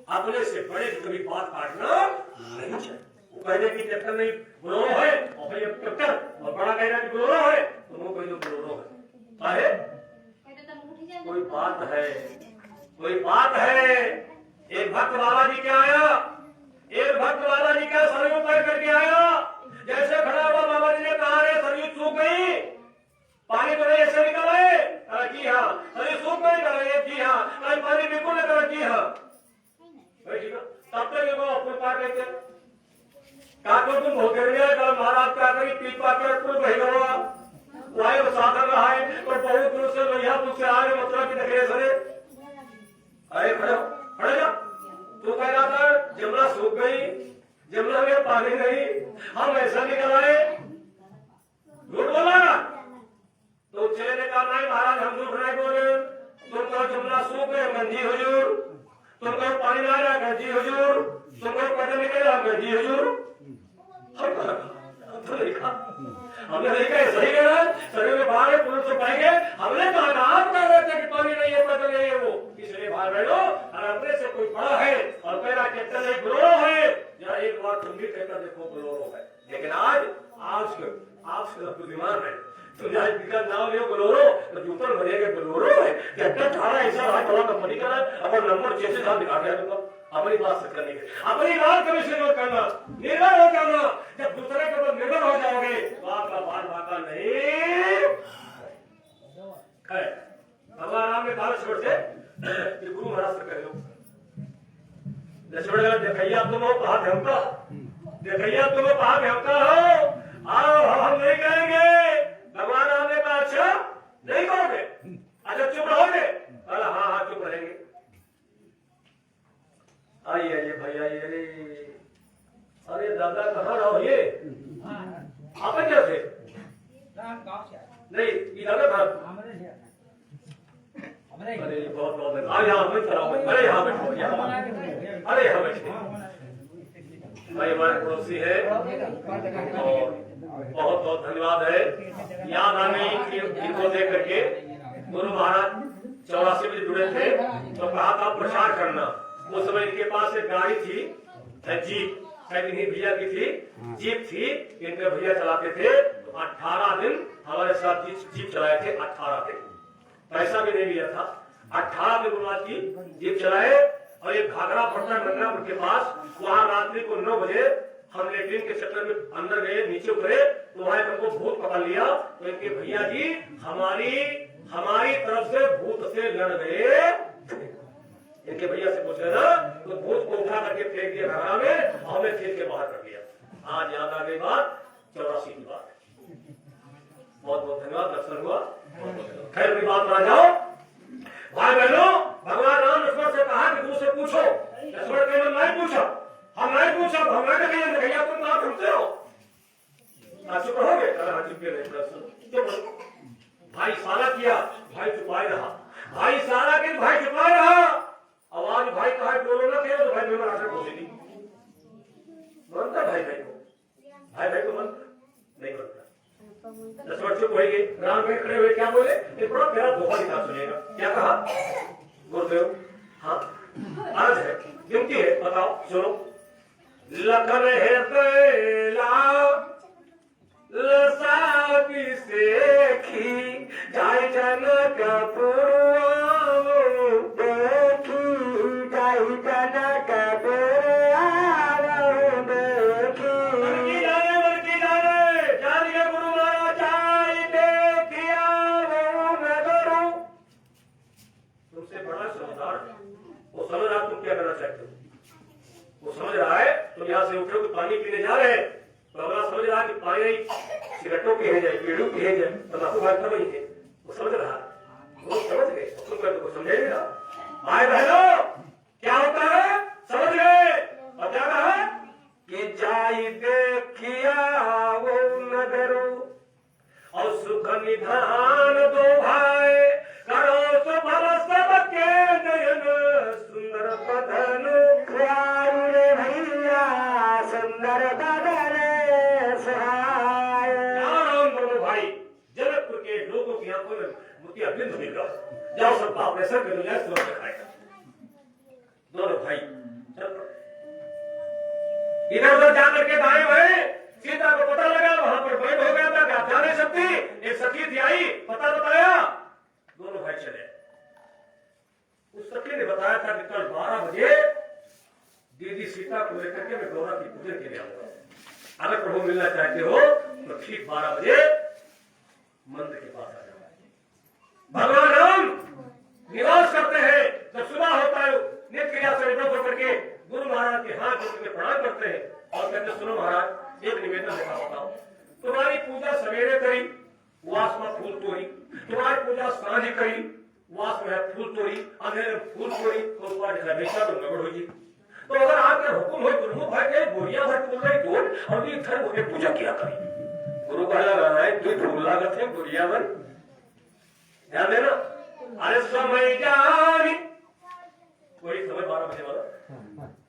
अपने से बड़े की कभी बात काटना नहीं चाहिए। वो कहने की ट्रैक्टर नहीं बोलोरो है, और भाई ट्रैक्टर, और बड़ा कहना कि बोलोरो है, तो वो कह दो बोलोरो है। कोई बात है। एक भक्त बाबा जी क्या आया, एक भक्त बाबा जी का सरयू पैर करके आया, जैसे खड़ा हुआ बाबा जी ने कहा रे सरयू सूख गई, पानी तो नहीं ऐसे निकल आए। जी हाँ। सरयू सूख गई, कर जी हाँ। पानी बिल्कुल न कर, जी हाँ। तब तक अपने पार कहते काको तुम भोगे महाराज क्या करी पीपा के कुल बही गवा वायु साधन रहा है, पर बहुत दूर से लोहिया तुझसे आ रहे मतलब की नगरे सरे। अरे खड़े जा, तू कह रहा था जमुना सूख गई, जमुना में पानी नहीं, हम ऐसा निकल आए, झूठ बोला। तो चले ने कहा नहीं महाराज हम झूठ नहीं बोले, तुम तुमको जुमला सूख गए जी हुजूर, तुमको पानी ला रहा है जी हुजूर, तुमको पैदल निकल रहा है जी हुजूर। हमने नहीं कहा सही कह रहा है, शरीर में बाहर है पुलिस से पाएंगे, हमने कहा आप कह रहे थे कि पानी नहीं है पैदल नहीं है वो, इसलिए बाहर बैठो। और अपने से कोई बड़ा है और कह रहा ट्रैक्टर एक बोलेरो है, या एक बार तुम भी ट्रैक्टर देखो बोलेरो है। लेकिन आज तो बीमार है, तुम आज बिका नाम लियो बोलेरो तो जूतर भरेगा बोलेरो है, ट्रैक्टर थारा ऐसा रहा थोड़ा कंपनी का अब नंबर 6 से दिखा दिया तुमको। अपनी बात से करने के अपनी बात कभी से मत करना, निर्भर हो करना। जब दूसरे के ऊपर निर्भर हो जाओगे तो आपका बाल बाका नहीं है। भगवान राम ने कहा लक्ष्मण से गुरु महाराज से कह लो, लक्ष्मण देखैया तुम हो कहा भयंका, देखैया तुम हो कहा भयंका हो, आओ हम नहीं कहेंगे। भगवान राम ने कहा अच्छा नहीं कहोगे, अच्छा चुप रहोगे? हाँ चुप रहेंगे। आइए भाई आइए। अरे दादा कहाँ रहो ये? आप क्या थे? नहीं ये दादा कहाँ? अरे बहुत बहुत यहाँ मत कराओ, अरे यहाँ बैठो, अरे यहाँ बैठो। भाई हमारे पड़ोसी है और बहुत बहुत धन्यवाद है, याद आ गई इनको देख करके। गुरु महाराज 84 में जुड़े थे तो कहा था प्रचार करना। उस समय इनके पास एक गाड़ी थी जीप, शायद इन्हीं भैया की थी, जीप थी, इनके भैया चलाते थे। 18 दिन हमारे साथ जीप चलाए थे, 18 दिन, पैसा भी नहीं लिया था। 18 दिन बाद की जीप चलाए और एक घाघरा पड़ता है मंगरापुर के पास, वहाँ रात्रि को 9 बजे हम लेट्रिन के चक्कर में अंदर गए, नीचे उतरे तो वहाँ हमको भूत पकड़ लिया। तो इनके भैया जी हमारी तरफ से भूत से लड़ गए। इनके भैया से पूछ रहे ना, तो भूत को उठा करके फेंक दिया घाघरा में, हमें फेंक के बाहर कर दिया। आज याद आ गई बात, 84 की बात। बहुत बहुत धन्यवाद, दर्शन हुआ। खैर की बात आ जाओ भाई बहनों, भगवान राम लक्ष्मण से कहा कि तुमसे पूछो, लक्ष्मण के नहीं पूछा, हम नहीं पूछा, भगवान ने भैया तुम कहा ढूंढते हो, चुप रहोगे? चुप। भाई इशारा किया, भाई चुपाए रहा, भाई इशारा किया, भाई चुपाए रहा। आवाज भाई कहा बोलो ना थे तो भाई मेरा आशा पहुंची थी। बनता भाई को बनता नहीं बनता। लक्ष्मण चुप हो गए, राम में खड़े हुए क्या बोले? एक बड़ा प्यारा दोहा लिखा सुनेगा। क्या कहा गुरुदेव? हाँ आज है, कीमती है, बताओ सुनो। लखन है लसापी सेखी जाय जनक यहाँ से उठो तो पानी पीने जा रहे हैं, तो अगला समझ रहा कि पानी नहीं सिगरेटों की है जाए, पेड़ों की है जाए, तम्बाकू भाजपा नहीं है, वो समझ रहा, वो समझ गए, तो समझे नहीं रहा। भाई बहनों क्या होता है समझ गए? और क्या कहा कि जाई देखिया वो नगरो और सुख निधान दो भाई करो सुभर सबके नयन सुंदर बदन सुंदर बदन सहाय। भाई जनकपुर के लोगों की आंखों में मोतिया बिंदु मिल रहा, जाओ सबका अपने सर के दुनिया से दिखाएगा। दोनों भाई इधर उधर जाकर के दाएं बाएं सीता को पता लगा, वहां पर बैठ हो गया था, आप जा नहीं सकती। एक सखी थी आई, पता बताया, दोनों भाई चले। उस सखी ने बताया था कि कल 12 बजे दीदी सीता को लेकर के मैं गौरा की पूजन के लिए आऊंगा, अगर प्रभु मिलना चाहते हो तो ठीक 12 बजे मंदिर के पास आ जाओ। भगवान राम निवास करते हैं, जब सुबह होता है नित्य क्रिया से निवृत्त होकर के गुरु महाराज के हाथ जोड़ के प्रणाम करते हैं और कहते सुनो महाराज एक निवेदन देखा बताओ, तुम्हारी पूजा सवेरे करी वास में फूल तोड़ी, तुम्हारी पूजा सांझ करी वास में फूल तोड़ी, अंधेरे फूल तोड़ी तो हमेशा तो गड़बड़ होगी। तो अगर आपके हुक्म हो गुरु भाई के बोरिया भर फूल नहीं तोड़ और भी घर होकर पूजा किया करी। गुरु का लगा है तू फूल लागत है बोरिया भर, ध्यान देना अरे समय जानी वही समय 12 बजे वाला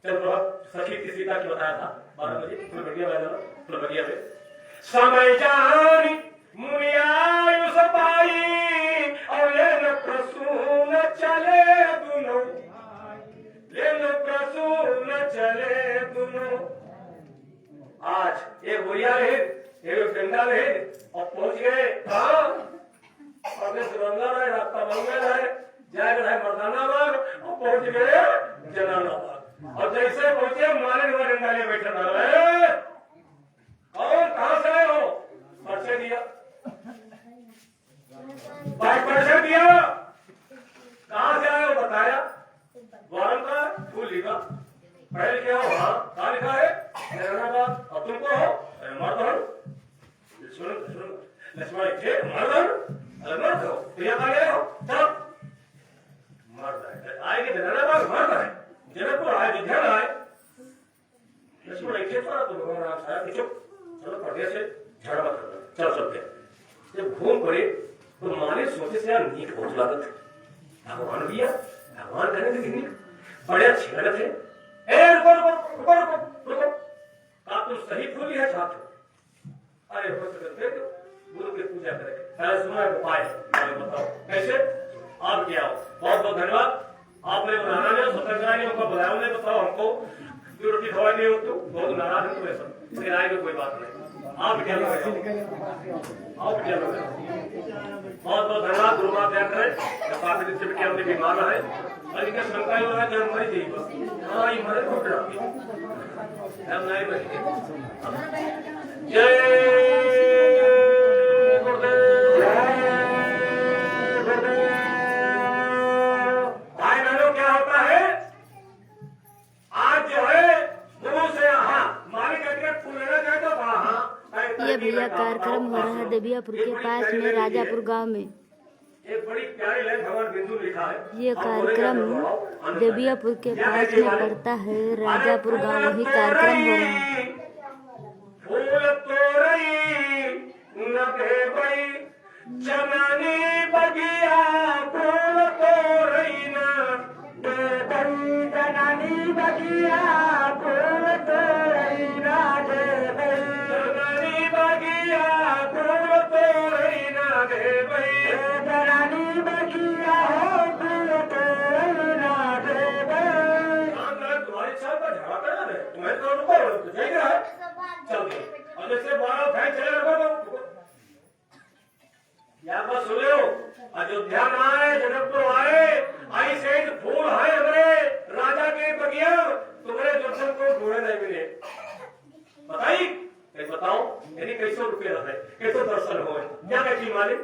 चल प्रभा सखी की सीता की बताया था 12 बजे फुलबगिया में समय जानी मुनियायु सपाई और लेन प्रसून चले दुनो लेन प्रसून चले दुनो। आज एक बुढ़िया रहे एक डंडा रहे और पहुंच गए कहाँ अगले सुरंगा रहे रास्ता बन गया है जाएगा है मर्दाना बाग और पहुंच गए जनाना बाग और जैसे पहुंचे मारे हुए डंडा ले बैठे रहे और कहां से आए हो परिचय दिया भाई परिचय दिया कहां से आए हो बताया वारम का फूल लिखा पढ़े लिखे हो हाँ कहा लिखा है जनानाबाद और तुमको हो मर्द सुनो सुनो लक्ष्मण थे मर्द मर्द हो प्रिया का गए हो सब मर्द है आएंगे जनानाबाद मर्द है जनकपुर आए विद्यान आए लक्ष्मण एक थोड़ा तो भगवान राम साहब चुप चलो पर्दे से झगड़ा मत करना चलो चलते जब घूम पड़े तो माने सोचे से यार नीक बहुत लागत भगवान भी भगवान कहने थे नीक बड़े अच्छे लगे थे ए रुको रुको रुको रुको रुको आप तो सही फूली है छात्र अरे हो सकते गुरु की पूजा करें पहले सुना उपाय बताओ कैसे आप क्या हो बहुत बहुत धन्यवाद आपने बनाना नहीं स्वतंत्र नहीं हमको बुलाया नहीं बताओ हमको जो रोटी खवाई नहीं हो तो बहुत नाराज है तुम्हें सब मेरे आए कोई बात नहीं आप क्या आप क्या बहुत बहुत धन्यवाद गुरु माता ध्यान करें काफी दिन से बेटे हमने बीमार रहे और इनका शंका ही हो रहा है कि हम मरी जाइए बस हाँ ये मरे घुट रहा हम नहीं बचेंगे जय ये भैया कार्यक्रम हो रहा है देवियापुर के पास में राजापुर गांव में। एक बड़ी प्यारी लाइन भगवान बिंदु लिखा है ये कार्यक्रम देवियापुर के पास में पड़ता है राजापुर गांव, वही कार्यक्रम हो रहा है। फूल तोरई न देवई जननी बगिया फूल तोरई न देवई जननी बगिया फूल तोरई न देवई जननी बगिया फूल तोरई न देवई जननी बगिया फूल तोरई न देवई। तुम्हारी इच्छा पर झगड़ा करना है तुम्हें तो रुको जाएगा चल और जैसे 12 फैन चले रखो यहाँ पर सुने हो अयोध्या में आए जनकपुर आए आई से फूल है हमारे राजा के बगिया तुम्हारे दर्शन को ढूंढे नहीं मिले बताई बताओ यानी कैसे रुपये रहे कैसे दर्शन हो क्या कहती मालिक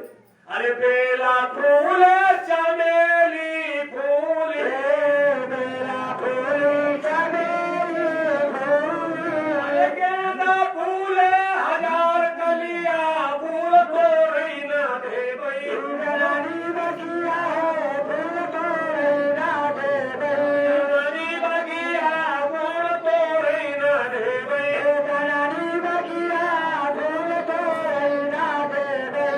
अरे बेला फूल चमेली फूल बेला फूल चमेली फूल अरे गेंदा फूल हजार कलिया फूल तोरई न देवई जननी बगिया फूल तोरई न देवई जननी बगिया फूल तोरई न देवई जननी बगिया फूल तोरई न देवई।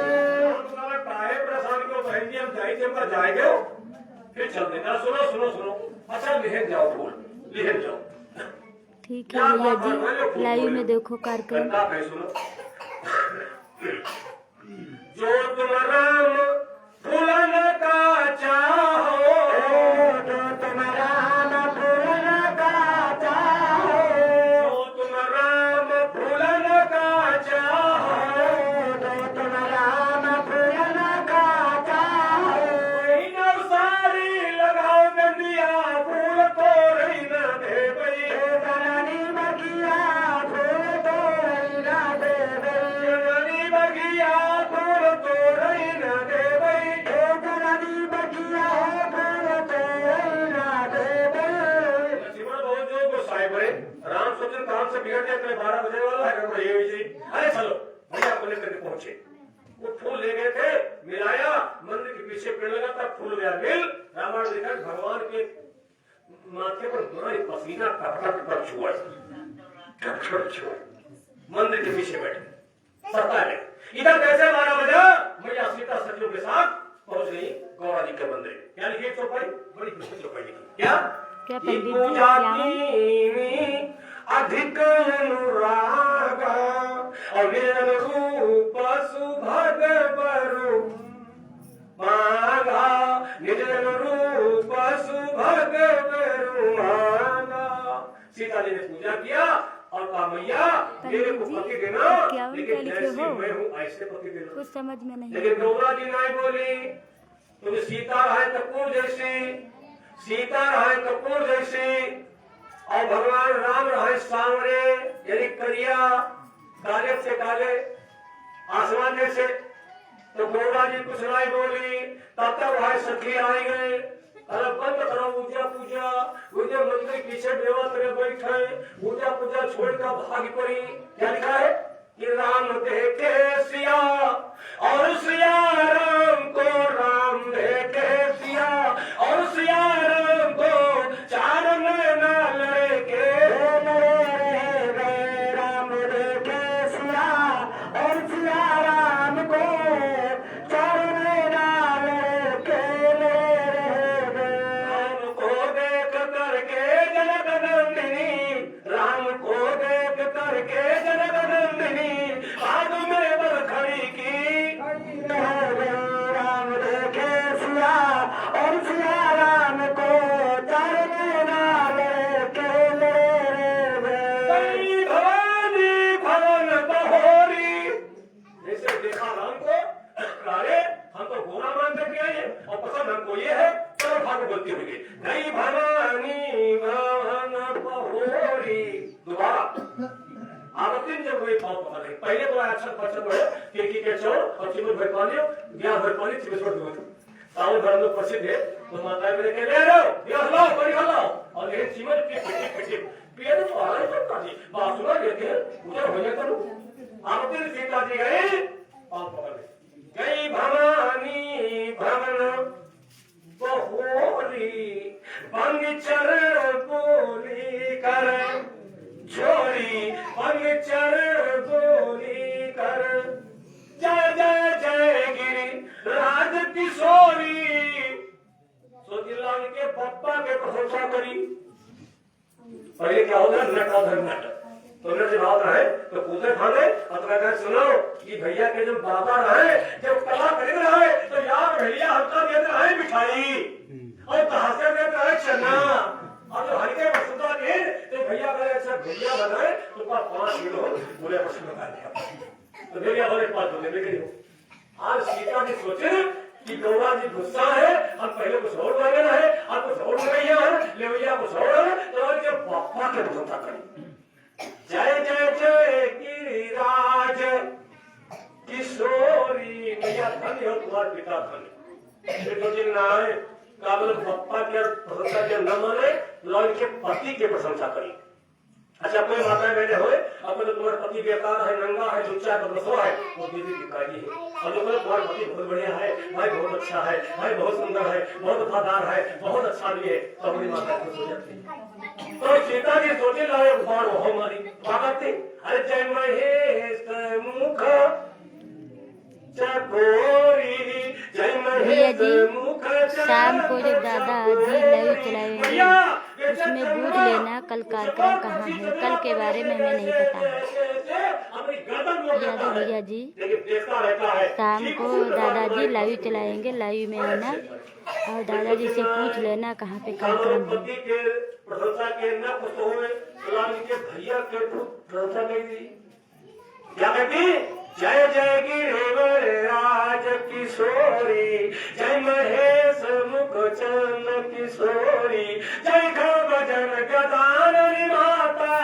तुम्हारा काहे प्रसाद को बहन जी हम जाएंगे फिर चल देना सुनो सुनो सुनो अच्छा लिहन जाओ फूल लिहन जाओ ठीक है भैया जी लाइव में देखो कार्यक्रम। जो तुम राम फूलन का चाहो जो तुम राम फूलन का चाहो जो तुम राम फूलन का चाहो जो तुम राम फूलन का चाहो सारी लगाओ गंदिया फूल तोरई न देवई जननी बगिया फूल तोरई न देवई जननी बगिया फूल तोरई न देवई जननी बगिया फूल तोरई न देवई। लक्ष्मण बहुत जो गुस्साए पड़े राम सोचन काम से बिगड़ गया 12 बजे वाला है ये जी अरे चलो भैया को लेकर के पहुंचे वो फूल ले गए थे मिलाया मंदिर के पीछे पेड़ लगा था फूल गया मिल रावण देखा भगवान के माथे पर बड़ा पसीना टप छुआ मंदिर के पीछे बैठे सत्ता है इधर कैसे 12 बजा मैया सीता सखियों के साथ पहुंच गई गौरा जी के मंदिर क्या लिखी चौपाई बड़ी प्रसिद्ध चौपाई लिखी क्या क्या पंडित जी पूजा क्या अधिक अनुराग अविरल रूप सुभग बरु मांगा निर्जल रूप सुभग बरु मांगा। सीता जी ने पूजा किया और कहा मैया मेरे को पति देना, लेकिन जैसी मैं हूँ ऐसे पति देना। कुछ समझ में नहीं। लेकिन गौरा जी नहीं बोली, तुम सीता रहे कपूर जैसी, सीता रहे कपूर जैसी और भगवान राम रहे सांवरे यानी करिया काले से काले आसमान जैसे। तो गौरा जी कुछ नहीं बोली। तब तक भाई सखी आई गए, अरे बंद करो पूजा पूजा, पूजा मंदिर पीछे देवा तेरे बैठे पूजा पूजा छोड़ कर भाग पड़ी। क्या लिखा है कि राम देखे सिया और सिया राम को, राम देखे सिया और सिया राम को, चार नैना लड़के राम देखे सिया और सिया राम को, चार नैना लड़के राम को देख करके जनक नंदिनी, राम को देख करके जनक नंदिनी आग में बरखड़ी की। राम देखे सिया और सिया राम को, चार नैना लड़के भवानी भवन बहोरी। जैसे देखा राम को, अरे हम तो गोरा मान करके आए हैं और पसंद हमको ये है, चलो भाग बोलती हुई गई भवानी भवन बहोरी। दोबारा आवृत्ति जब हुई पाँव पकड़ रही, पहले तो अक्षर पक्षर है के चौर और चिमट भर पानी ब्याह भर पानी चिमट भर सावन भर में प्रसिद्ध है। तो माता मेरे कह ले लो ब्याह लाओ बड़ी लाओ और ये चिमट के पिटे पिए तो आ रहे सब काजी बात सुना देते हैं पूजा हो जाए करो। आवृत्ति सीता जी गई पाँव पकड़ गई भवानी भवन बहोरी, पंग चरण बोली कर जोड़ी, पंग चरण बोली कर जय जय जय गिरी राज किशोरी। सोचिलाल के पप्पा के प्रशंसा करी। पहले क्या होता है नट और नट, तो नट जब भाव रहे तो पूछे भागे और कहते सुनो कि भैया के जो बाबा रहे जब कला खरीद रहे तो यार भैया हल्का दे रहे मिठाई और कहासे दे रहे चना और जो हल्के वसुधा के तो भैया कहे अच्छा भैया बनाए तो 5 किलो बोले पसंद बता दिया तो भैया बोले 5 बोले लेकिन आज सीता जी सोचे कि गौरा जी गुस्सा है, हम पहले कुछ और लगे रहे और कुछ और भैया है ले भैया कुछ और है तो उनके पापा के प्रशंसा करी। जय जय जय गिरिराज किशोरी। भैया धन्य हो तुम्हारे पिता धन्य नाय काबल पप्पा के प्रशंसा के न माने लॉय के पति के प्रशंसा करी। अच्छा कोई माता बहने हो अब तो तुम्हारा पति बेकार है, नंगा है, लुच्चा है, बदसवा है, वो दीदी दिखाई है और जो तुम्हारा पति बहुत बढ़िया है, भाई बहुत अच्छा है, भाई बहुत सुंदर है, बहुत वफादार है, बहुत अच्छा भी है, तो अपनी माता खुश हो जाती है। तो सीता जी सोचे लाए बाण हो हमारी करते अरे जय महेश मुख चकोरी, जय महेश मुख शाम को जब दादाजी लाइव चलाएंगे उसमें पूछ लेना कल कार्यक्रम कहाँ है, कल के बारे में हमें नहीं पता है। यादव भैया जी शाम को दादाजी लाइव चलाएंगे, लाइव में आना और दादाजी से पूछ लेना कहाँ पे कार्यक्रम है। जय जय गिरिराज किशोरी, जय महेश मुख चंद किशोरी, जय भजन गदान माता।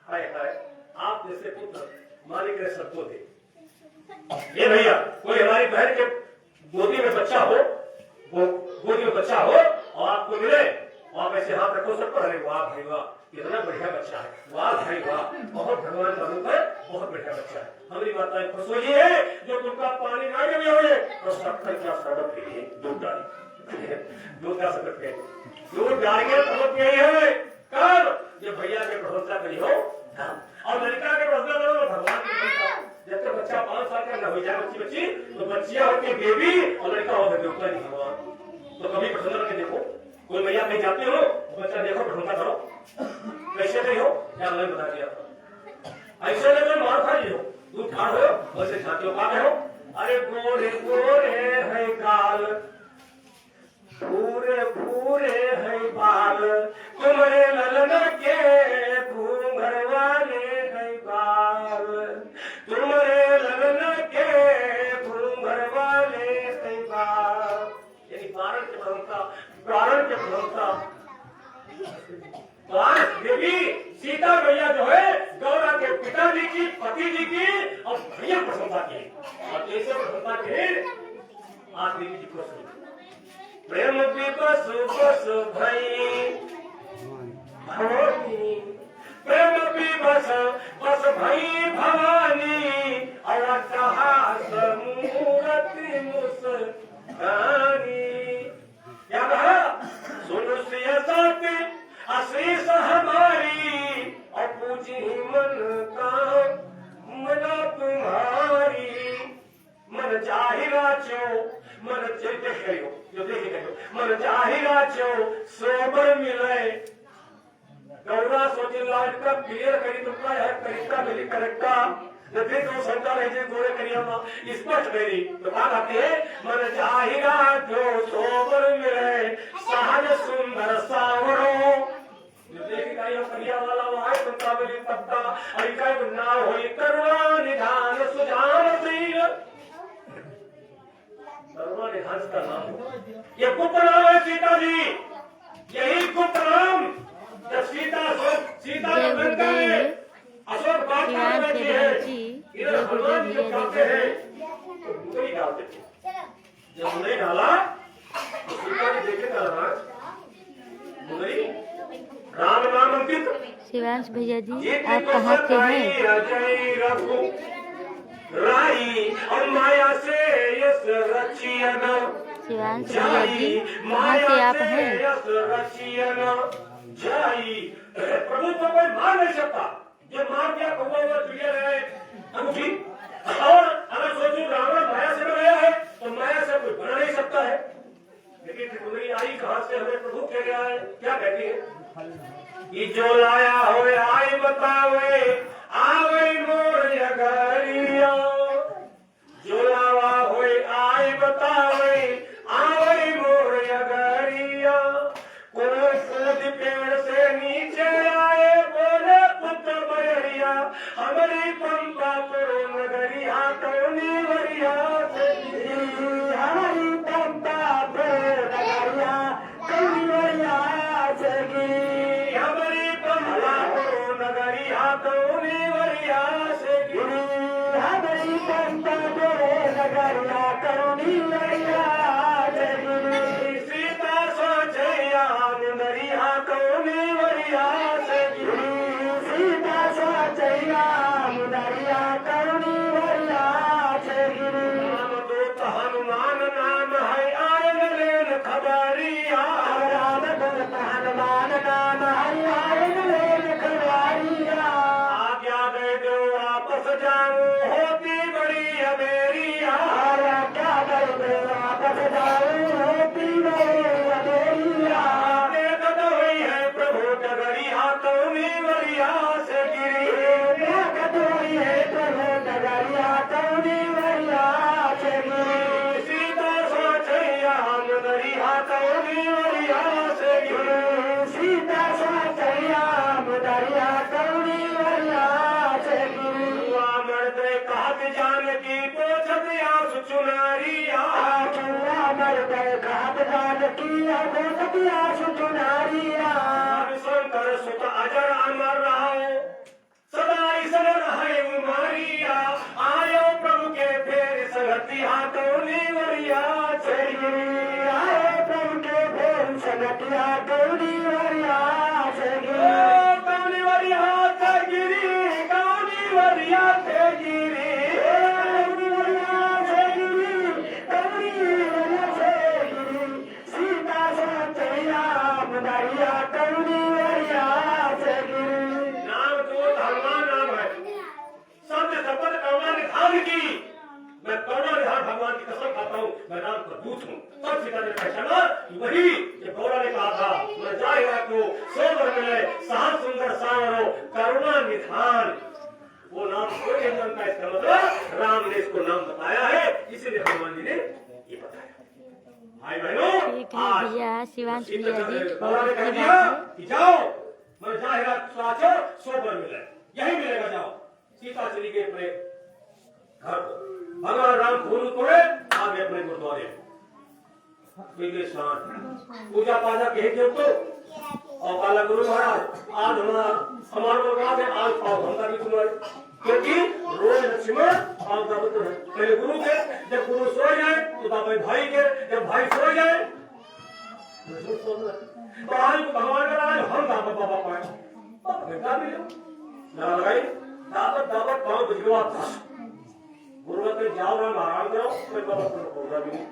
हाय हाय आप जैसे पुत्र मालिक ने सबको दे। ये भैया कोई हमारी बहन के गोदी में बच्चा हो, वो गोदी में बच्चा हो और आपको मिले और आप ऐसे हाथ रखो सब पर, अरे वाह भाई वाह कितना बढ़िया बच्चा है, वाह भाई वाह बहुत भगवान का रूप है, बहुत बढ़िया बच्चा है। हमारी माताएं खुश हुई है जो उनका पानी ना जमे हुए तो सबका क्या सबक है दूध डाली दूध का सबक है दूध डालिए सबक यही है कब ये भैया के प्रशंसा करी हो और लड़का के प्रशंसा करो भगवान की प्रशंसा। जब तक बच्चा साल का हो जाए बच्ची बच्ची तो बच्चियां होती है बेबी और लड़का होता है देवता नहीं भगवान। तो कभी प्रसन्न करके देखो, कोई मैया कहीं जाती हो बच्चा देखो प्रसन्नता करो, कैसे नहीं हो क्या मैंने बता दिया। ऐसे लेकर मार खा लो, दूध खा हो वैसे खाते हो, खा हो। अरे गोरे गोरे है गाल, पूरे पूरे है बाल, तुम्हारे ललन के घूंघर वाले है बाल, तुम्हारे ललन के घूंघर वाले है बाल। यही कारण के प्रधानता, कारण के प्रधानता। तो आज देवी सीता मैया जो है गौरा के पिताजी की, पति जी की और भैया प्रशंसा की, और कैसे प्रशंसा की आज देवी जी को सुनी। प्रेम दिवस बस भई भवानी, प्रेम दिवस बस भई भवानी, और अट्टहास मूरति मुस्कानी। क्या कहा? सुन सिया साथी आशीष हमारी, और पूजी मन का मना तुम्हारी, मन जाहिरा चो मन देख गई हो जो देख गई हो, मन जाहिरा चो सोबर मिले। गौरा सोचे लाज का क्लियर करी तो क्या है तरीका मिली करेक्टा नदी तो शंका रही थी गोरे करियामा स्पष्ट मेरी तो कहा आती है मन जाहिरा जो सोबर मिले, सहज सुंदर सावरो। जो देखेगा यह करिया वाला वहां सुनता मिली पत्ता अरिका ना हो करुणा निधान सुजान शील, करुणा निधान का नाम ये गुप्त नाम है सीता जी, यही गुप्त नाम जब सीता जब लंका में अशोक बात करती है इधर हनुमान जी कहते हैं तो मुंदरी डालते थे। जब मुंदरी डाला तो सीता जी देखे ना मुंदरी राम नाम अंकित। शिवांश भैया जी आप कहाँ के हैं? राई और माया से यस रचियना, शिवांश भैया जी कहाँ से आप हैं? प्रभु तो कोई मार नहीं सकता, ये मार दिया कौवा हुआ चिड़िया रहे अंगूठी। और अगर सोचो रावण माया से बनाया है तो माया से कोई बना नहीं सकता है। लेकिन त्रिपुरी आई कहां से हमें प्रभु कह गया है, क्या कहती है कि जो लाया हो आई बतावे आवे मोर यगरिया, जो लावा हो आई बतावे आवे मोर यगरिया। कोई कूद पेड़ से नीचे आए बोले पुत्र बरिया, हमारी पंपा करो नगरिया कौनी वरिया से, हमारी पंपा करो नगरिया कौनी वरिया से, हमारी पंपा करो नगरिया कौनी वरिया से, हमारी पंपा करो नगरिया कौनी वरिया से। सीता सोचैया मुंदरिया कौनी वरिया से, सीता सोचैया मुंदरिया कौनी वरिया से। नाम दूत हनुमान नाम है आयन लेन खबरिया, राम दूत हनुमान नाम है आयन लेन खबरिया। आज्ञा दे दो वापस जाऊं होती बड़ी अमेरिया, आज्ञा दे दो वापस जाऊं होती बड़ी अमेरिया। देखत हुई है प्रभु नगरिया कौनी वरिया से गिरी, देखत हुई है प्रभु नगरिया कौनी वरिया से गिरी। सीता सोचैया मुंदरिया कौनी वरिया से गिरी, सीता सोचैया मुंदरिया कौनी वरिया से गिरी। मर्द कहत जानकी पोछत आंसू चुनारिया, मर्द कहत जानकी पोछत आंसू चुनारिया। शंकर सुत अजर अमर रहो सदा ईसन रहे उमारिया, आयो प्रभु के फेर संगतिया कौनी वरिया से गिरी, आयो प्रभु के फेर संगतिया कौनी वरिया से गिरी, कौनी वरिया से गिरी, कौनी वरिया से गिरी, कौनी वरिया से गिरी, कौनी वरिया से गिरी। सीता सोचैया मुंदरिया कौनी वरिया से गिरी। नाम तो हनुमान नाम है, शब्द शपथ कौना निधान की सीता ने पहचाना वही कि गौरा ने कहा था मैं जाएगा तो सोबर मिले सात सुंदर सावरो करुणा निधान। वो नाम कोई नहीं जानता, इसका मतलब राम ने इसको नाम बताया है, इसीलिए हनुमान जी ने ये बताया। भाई बहनों, आज भैया शिवांश भैया जी गौरा ने कह दिया कि जाओ मैं जाएगा साचो सोबर मिले, यही मिलेगा, जाओ। सीता चली गई अपने घर को, भगवान राम फूल तोड़े आगे अपने गुरुद्वारे स्नान पूजा पाजा कहे तो और काला गुरु महाराज आज हमारे प्रोग्राम है, आज पाओ हम भी तुम्हारे, क्योंकि रोज लक्ष्मण और पहले गुरु के, जब गुरु सो जाए तो भाई के, जब भाई सो जाए तो आज भगवान का राज हम दावत बाबा पाए लगाई दावत पाओ बुझवा गुरु के जाओ राम आराम करो, कोई बाबा तुम होगा भी नहीं,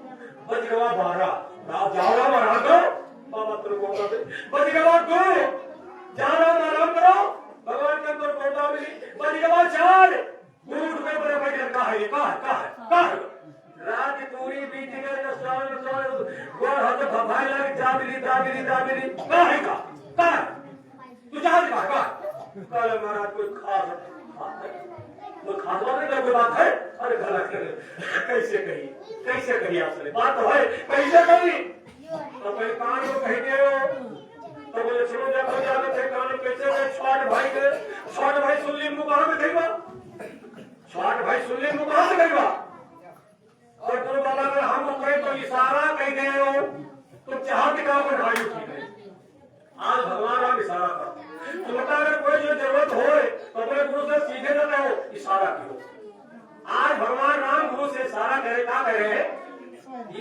बजगवा 12 जाओ राम आराम करो, बाबा तुम होगा भी बजगवा 2 जाओ राम आराम करो, भगवान के अंदर होगा भी नहीं, बजगवा 4 गुरु के बड़े बैठे कहा है, कहा है रात पूरी बीत गई तो सोए वो हद भाई लग दाबिली कहा है तू जा कहा कल महाराज कोई खास बात नहीं, कोई बात है, अरे भला कैसे कही आपसे बात तो है, कैसे कही तो भाई कान को कह दे तो बोले सुनो जब हो जाते थे कान कैसे गए छोट भाई सुनली मुंह कहां में गईबा, छोट भाई सुनली मुंह कहां में गईबा, और गुरु बाबा ने हम कहे तो इशारा कह गए हो, तुम चाहते काम में ढाई उठी गए। आज भगवान राम इशारा कर तुम्हारा अगर कोई जो जरूरत हो तो अपने गुरु से सीधे न रहो, इशारा करो। आज भगवान राम गुरु से इशारा करे, क्या कह रहे हैं,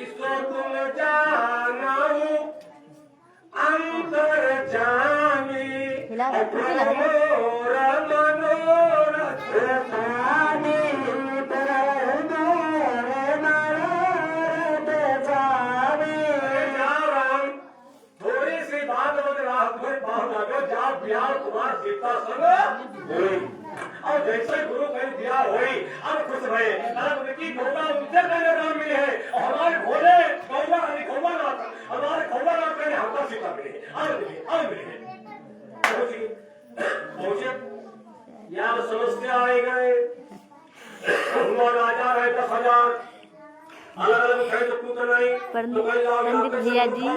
ईश्वर तुम जानो अंतर जामी कुमार सीता संग और जैसे गुरु कहीं दिया हुई अब खुश रहे, उनकी गौरा उनसे पहले नाम मिले है, और हमारे भोले गौरानाथ हमारे गौरानाथ पहले हमका सीता मिले, अब मिले पहुंचे यहाँ समस्या आए गए, राजा रहे 10,000 अलग अलग थे तो पूछ नहीं पंडित भैया जी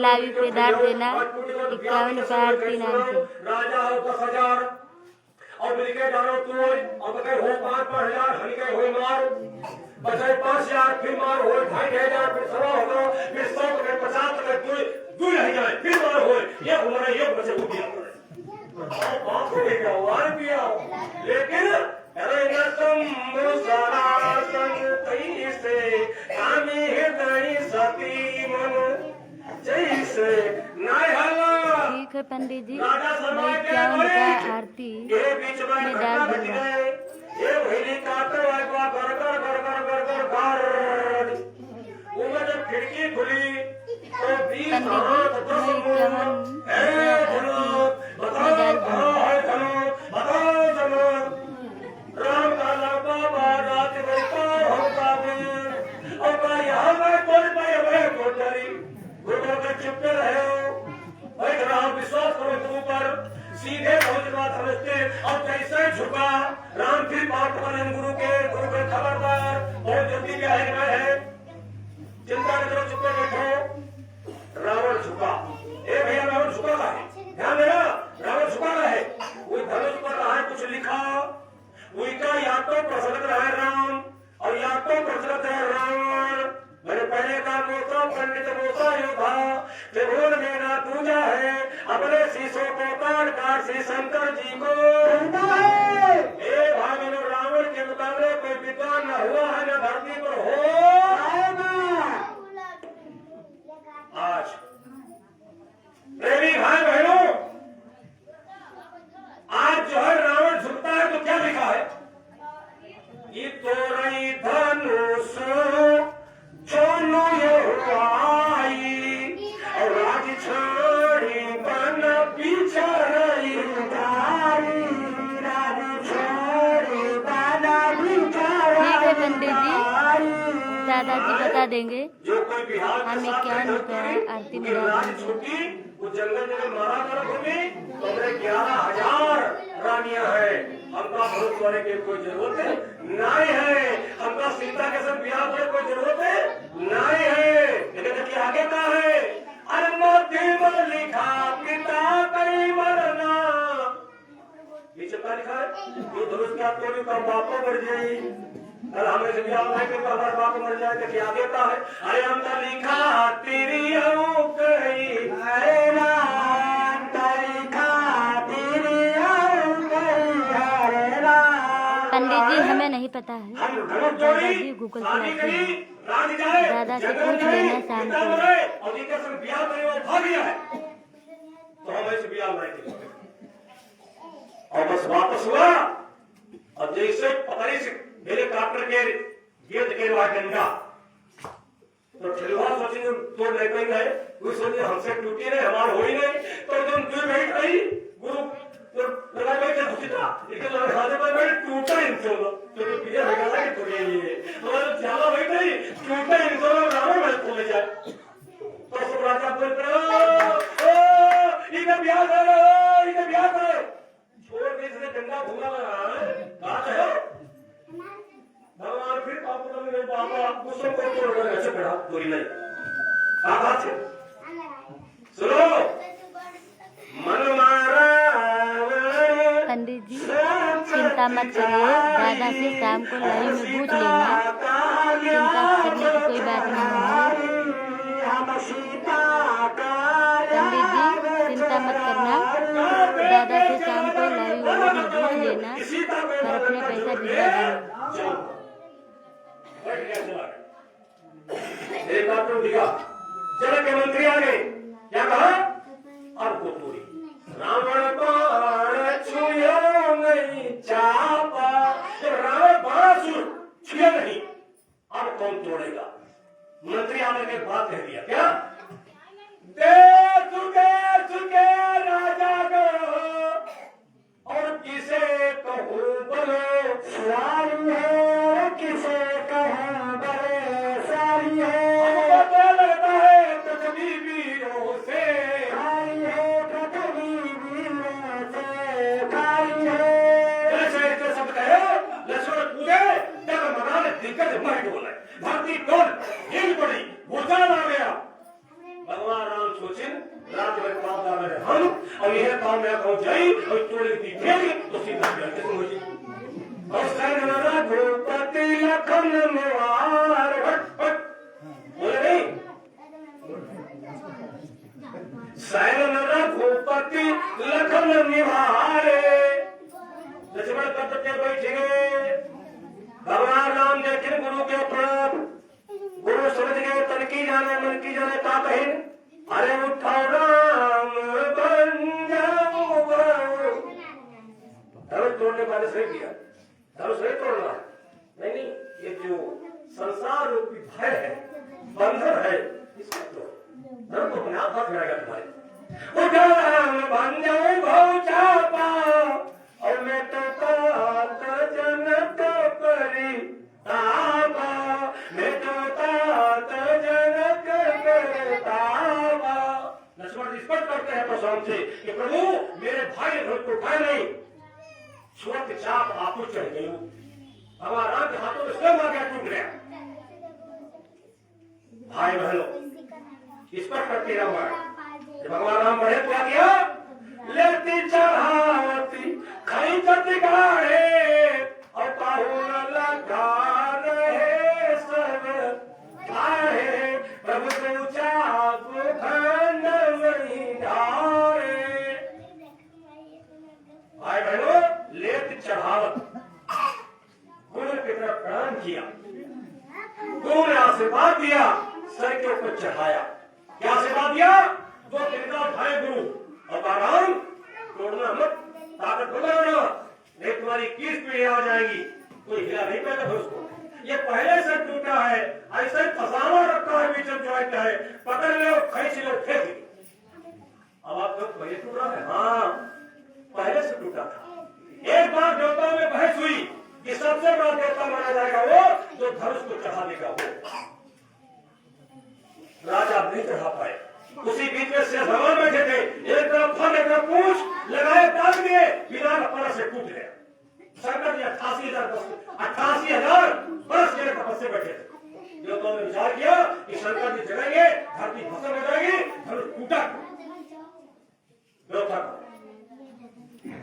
लाइव पे डाल देना 51 आरती नाम से राजा हो 10,000 और मिलके डालो तू और बगैर हो 5,000 हल्के हो मार बचाए 5,000 फिर मार हो 2,500 फिर 100 होगा फिर 100 के 50 तक दूर रह जाए फिर मार हो ये हमारा ये बचे हो गया बाप को क्या हुआ पिया लेकिन अरे न तुम सारा संग कैसे कामी हृदय सती मन जैसे ठीक है पंडित जी, मैं 51 का आरती में डाल दूंगा। ये वही काटो जब खिड़की खुली तो 20 हाथ 10 बताओ जनाब राम का लंबा बारात बरका होता है और यहाँ मैं कौन पाए हुए कोटरी गुरु के चुप रहे हो भाई राम विश्वास करो तुम पर सीधे पहुंच बात समझते और कैसे झुका राम फिर बात करें गुरु के खबरदार बहुत जल्दी क्या है चिंता न करो चुप बैठो रावण झुका भैया रावण झुका है ध्यान देना रावण झुका है कोई धनुष पर रहा है कुछ लिखा उनका या तो प्रचलित है राम और या तो प्रचलित है रावण मेरे पहले का मोसा पंडित मोसा योद्धा त्रिभुवन मेरा दूजा है अपने शीशों को काट श्री शंकर जी को भाई रावण के मुकाबले कोई विद्वान न हुआ है न धरती पर हो आज प्रेमी भाई बहनों आज जो है रावण झुकता है तो क्या लिखा है ये तो रही धनुष चोनो आई और राज छोड़ी बन पीछा रही राज छोड़ी बन पीछा ठीक है पंडित दादाजी बता देंगे जो कोई बिहार के हमें साथ क्या नहीं होता है, करती, आरती में कि डाल राज देंगे। छुट्टी वो जंगल जंगल मारा कर भूमि तो हमरे 11,000 रानियां है। हमका बहुत करे के कोई जरूरत नहीं है। हमका सीता के संग ब्याह करे कोई जरूरत नहीं है। लेकिन देखिए आगे का है, अरे मोती में लिखा पिता कई मरना, नीचे क्या लिखा है, ये धनुष क्या तोड़ी का बापो मर जाई, कल हमें से ब्याह नहीं करता हमारा बाप मर जाए। देखिए आगे का है, अरे हमका लिखा तेरी कही पंडित जी हमें नहीं पता है, दादाजी गूगल पर दादा से पूछ लेना शाम को। और इनके संग ब्याह करे वो भाग गया है तो हम ऐसे ब्याह नहीं करेंगे। और बस वापस हुआ और जैसे पता नहीं हेलीकॉप्टर के गिर के वहां डंडा तो ठेलवा सोचेंगे तो नहीं पाएंगे, कोई सोचे हमसे टूटी नहीं हमारा हो ही नहीं, तो तुम क्यों बैठ गई गुरु तो लगा बैठे घुसता लेकिन लगा हाथ में बैठ टूटा इंसान तो पीछे लगा कि टूटे ये तो ज्यादा बैठ नहीं टूटा इंसान राम में खोल जाए तो सब राजा बोल रहे ओ इधर ब्याह करो छोड़ के इसने डंडा भूला लगा कहा है भगवान फिर पापा मेरे पापा गुस्से को तोड़ कर ऐसे पड़ा पूरी नहीं बात है सुनो मन मारा पंडित जी चिंता मत करिए, दादा से शाम को लाइन में पूछ लेना, चिंता करने की कोई बात नहीं है। पंडित जी चिंता मत करना, दादा से शाम को लाइन में पूछ लेना और अपने पैसा भिजवा देना। एक बात तो दिखा जनक के मंत्री आ गए, क्या कहा अब को पूरी रावण बाण छुए नहीं चापा, रावण बाण छुए नहीं अब कौन तोड़ेगा। मंत्री आने के बाद कह दिया क्या दे चुके राजा को और किसे कहूँ बोलो सारी है, किसे कहूँ बड़े सारी है, पता लगता है पृथ्वी वीरों से खाई है, पृथ्वी वीरों से खाई है। जैसे सब कहे लक्ष्मण पूजे जब मनाने दिक्कत मार बोला धरती टोल हिल पड़ी भूचाल आ गया। भगवान राम सोचिन रात में काम कर रहे हम और यह काम में पहुंच जाई और टोली दी फेंकी तो सीधा कैसे हो जाए। और सरवरा भूपति लखन निवार बोले नहीं सरवरा भूपति लखन निवारे लक्ष्मण पद पे बैठे भगवान राम देखे गुरु के प्रणाम, गुरु समझ गए तन की जाने मन की जाने का कहे अरे उठाओ राम बन जाओ। धनुष तोड़ने वाले सही किया, धनुष नहीं तोड़ना नहीं, ये जो संसार रूपी भय है बंधन है इसको तोड़, धनुष तो अपने आप हाथ रहेगा तुम्हारे। उठाओ राम बन जाओ भौ चापा और मैं तो तात जनक परी ताबा, मैं तो तात जनक ताबा। लक्ष्मण स्पष्ट करते हैं प्रशांत से कि प्रभु मेरे भाई ने धनुष को उठाया नहीं, स्वर्ण चाप आपको चढ़ गई, भगवान राम के हाथों में स्वयं आ गया टूट गया। भाई बहनों स्पष्ट करते रामायण भगवान राम बढ़े क्या किया लेती चढ़ावती खई चती गाड़े और पाहुन लगा रहे सब गाड़े प्रभु पूछा खंड वही धारे। भाई बहनों लेत चढ़ावत गुरु की तरफ प्रणाम किया, गुरु ने आशीर्वाद दिया, सर के ऊपर चढ़ाया। क्या आशीर्वाद दिया जो तिनका उठाए गुरु और आराम तोड़ना मत, ताकत बनाना नहीं तुम्हारी 21 पीढ़ी आ जाएगी, कोई हिला नहीं पाएगा धनुष को। ये पहले से टूटा है, ऐसा ही फसाना रखा है बीच में ज्वाइंट है, पकड़ लो खींच लो फेंक। अब आप लोग पहले टूटा है, हाँ पहले से टूटा था। एक बार देवताओं में बहस हुई कि सबसे बड़ा देवता माना जाएगा वो जो धनुष को चढ़ा देगा वो। राजा नहीं चढ़ा पाए। उसी बीच में शेष भगवान बैठे थे, एक तरफ फन एक तरफ पूछ लगाए डाल दिए, विराट परस से टूट गया। शंकर जी 88,000 बरस के तपस्या बैठे थे। जो तो ने विचार किया कि शंकर जी जगेंगे, धरती भस्म हो जाएगी, धनुष टूटा।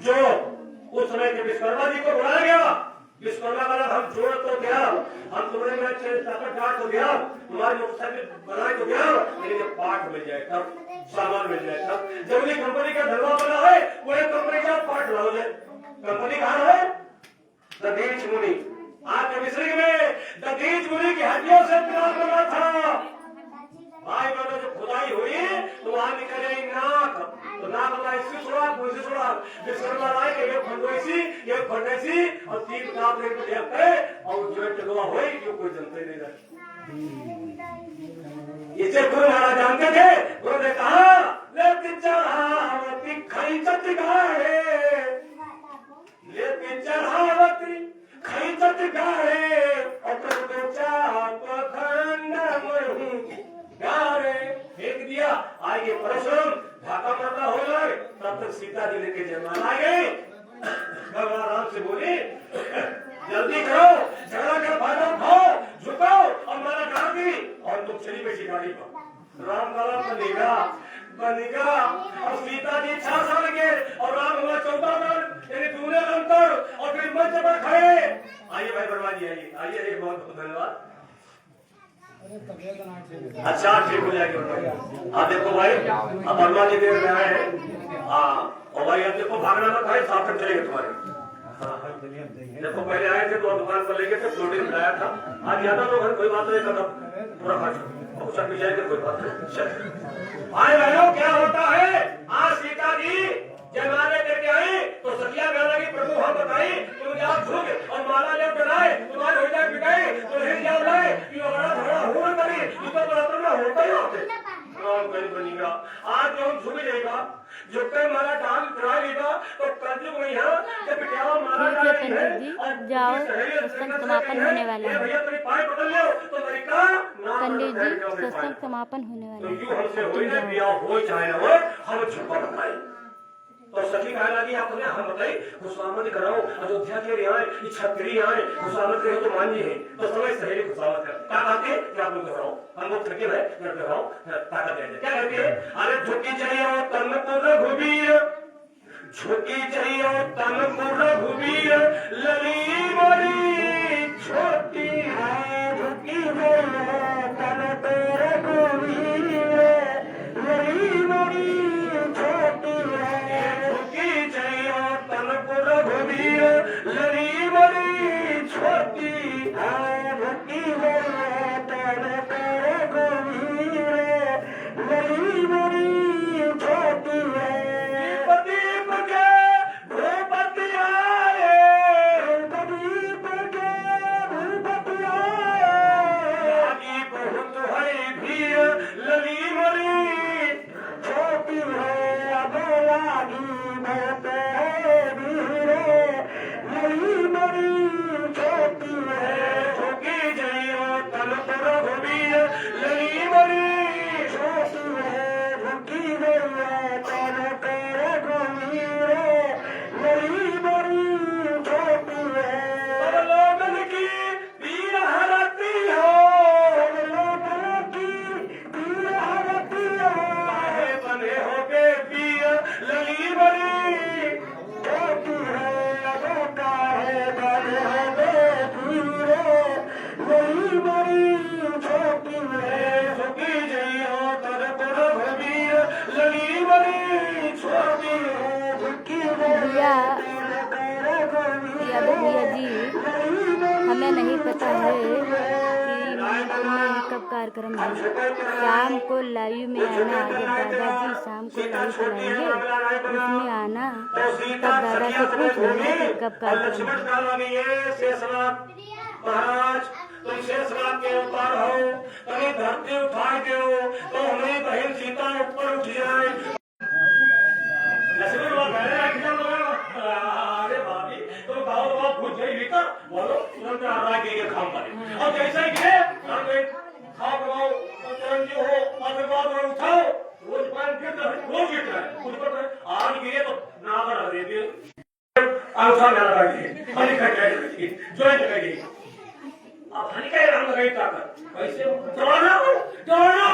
जो उस समय के विश्वकर्मा जी को बुलाया गया, विश्वकर्मा वाला हम जोड़ तो दिया, हम तुम्हारे में ताकत डाल तो दिया, तुम्हारी मोटरसाइकिल बना तो दिया, लेकिन पार्ट मिल जाए तब, सामान मिल जाए तब। जब भी कंपनी का धरवा बना है, वो एक कंपनी का पार्ट लाओ जाए। कंपनी कहाँ है? दधीच मुनि। आपके मिस्री में दधीच मुनि की हड्डियों से पिलास बना था। भाई बहनों जो खुदाई हुई तो वहां निकले नाक, तो नाक वाला इससे छोड़ा, कोई छोड़ा, विश्वकर्मा राय के एक फंडोसी, एक फंडेसी और 3 नाक लेकर देखते और जो टगवा हुई जो कोई जनता नहीं रही। इसे गुरु महाराज जानते थे। गुरु ने कहा लेकिन चढ़ावती खैचत गाड़े, लेकिन चढ़ावती खैचत गाड़े और चाप खंड मही गाड़े फेंक दिया। आगे परशुराम ढाका मरना हो गए, तब तक सीता जी लेके जयमाल आ गए। भगवान राम से बोले जल्दी करो, झगड़ा कर फायदा उठाओ, झुकाओ और मारा गाड़ दी और तुम चली बैठी गाड़ी पर। राम का नाम बनेगा और सीता जी 6 साल के और राम हुआ 14 साल, यानी दूल्हे अंतर और फिर मंच पर खड़े। आइए भाई बर्बादी आइए, आइए एक बहुत बहुत धन्यवाद। अच्छा ठीक हो जाएगी। हाँ देखो भाई, अब वर्मा जी देर में आए हैं। हाँ और भाई अब देखो भागना मत भाई, साफ कर चलेंगे तुम्हारे। देखो पहले आए थे तो दुकान पर लेके थे, फ्लोटिंग बनाया था। आज ज्यादा लोग कोई बात नहीं करता, पूरा खर्च भी जाएगा, कोई बात नहीं। भाई बहनों क्या होता है, आज सीता जी जयमाले करके आई तो सखिया गाना की प्रभु हम बताई, तुम आप झुक और माला जब बनाए तुम्हारे हो जाए बिकाए तो नहीं जाओ लाए कि बड़ा झगड़ा हुआ करी, ये तो बराबर में होता ही होते। कहीं बनेगा आज जो हम झुक जाएगा, झुक कर माला डाल करा लेगा तो कर्ज में यहाँ जब बिटिया माला डाल है जाओ सत्संग समापन होने वाला है। भैया तेरी पाए पकड़ लो तो तरीका पंडित जी सत्संग समापन होने वाला है। तो यूं हमसे हो ना बिया हो चाहे ना हो, हम झुका बताए तो सखी कहने लगी आपने हम बताई खुशामद कराओ, अयोध्या के आए, ये छत्री आए, खुशामद करे तो मान जी है तो समय सहेली खुशामद कर क्या कहते हैं कि आप लोग कराओ, हम लोग थके हैं घर पे आओ ताकत दे क्या कहते हैं। अरे झुकी चाहिए तन को रघुबीर, झुकी चाहिए तन को रघुबीर, लली बड़ी छोटी है, झुकी है तन को रघुबीर, लली बड़ी छोटी है, झुकी चाहिए तन को रघुबीर, लली बड़ी छोटी है, झुकी है तन को रघुबीर, लली बड़ी छोटी है। दीप के भूपति आए, दीप के भूपति आए, लागी बहुत है भीड़, लली बड़ी छोटी है, अब लागी बहुत है भीड़, लली बड़ी छोटी है, झुकी जाइयो तन पर रघुबीर, लली बड़ी छोटी है, झुकी जाइयो तन पर रघुबीर, लली बड़ी छोटी है। सब लोगन की पीर हरती हो, सब लोगन की पीर हरती हो, काहे बने हो के पीर, लली बड़ी छोटी है, अब काहे बने हो के पीर, लली बड़ी छोटी है, झुकी जाइयो तन पर रघुबीर, लली बड़ी छोटी है, झुकी भैया भैया जी हमें नहीं पता है कि मंदिर में कब कार्यक्रम है। शाम को लाइव में आना, जब दादाजी शाम को लाइव चलाएंगे उसमें आना, तब दादा से पूछ लेना कि कब कार्यक्रम है। महाराज तुम शेषनाग के अवतार हो, कहीं धरती उठा दो तो हमें बहन सीता ऊपर उठ जाए। अरे भाभी तुम कहो तो आप पूछ गई बोलो तुरंत आ रहा है कि ये खाम पड़े और जैसे ही गिरे खाओ चिरंजीव हो, आशीर्वाद हो, उठाओ। रोज पानी गिरता है, रोज गिरता है, कुछ पता है, आज गिरे तो नाक लगा देंगे, अंगूठा में लगाइए, हनी का जॉइंट लगाइए, जॉइंट लगाइए। अब हनी का नाम लगाइए ताकत, कैसे दौड़ो, दौड़ो।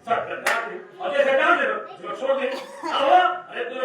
सब डाल दे, अरे से डाल दे, छोड़ दे, आओ, अरे तू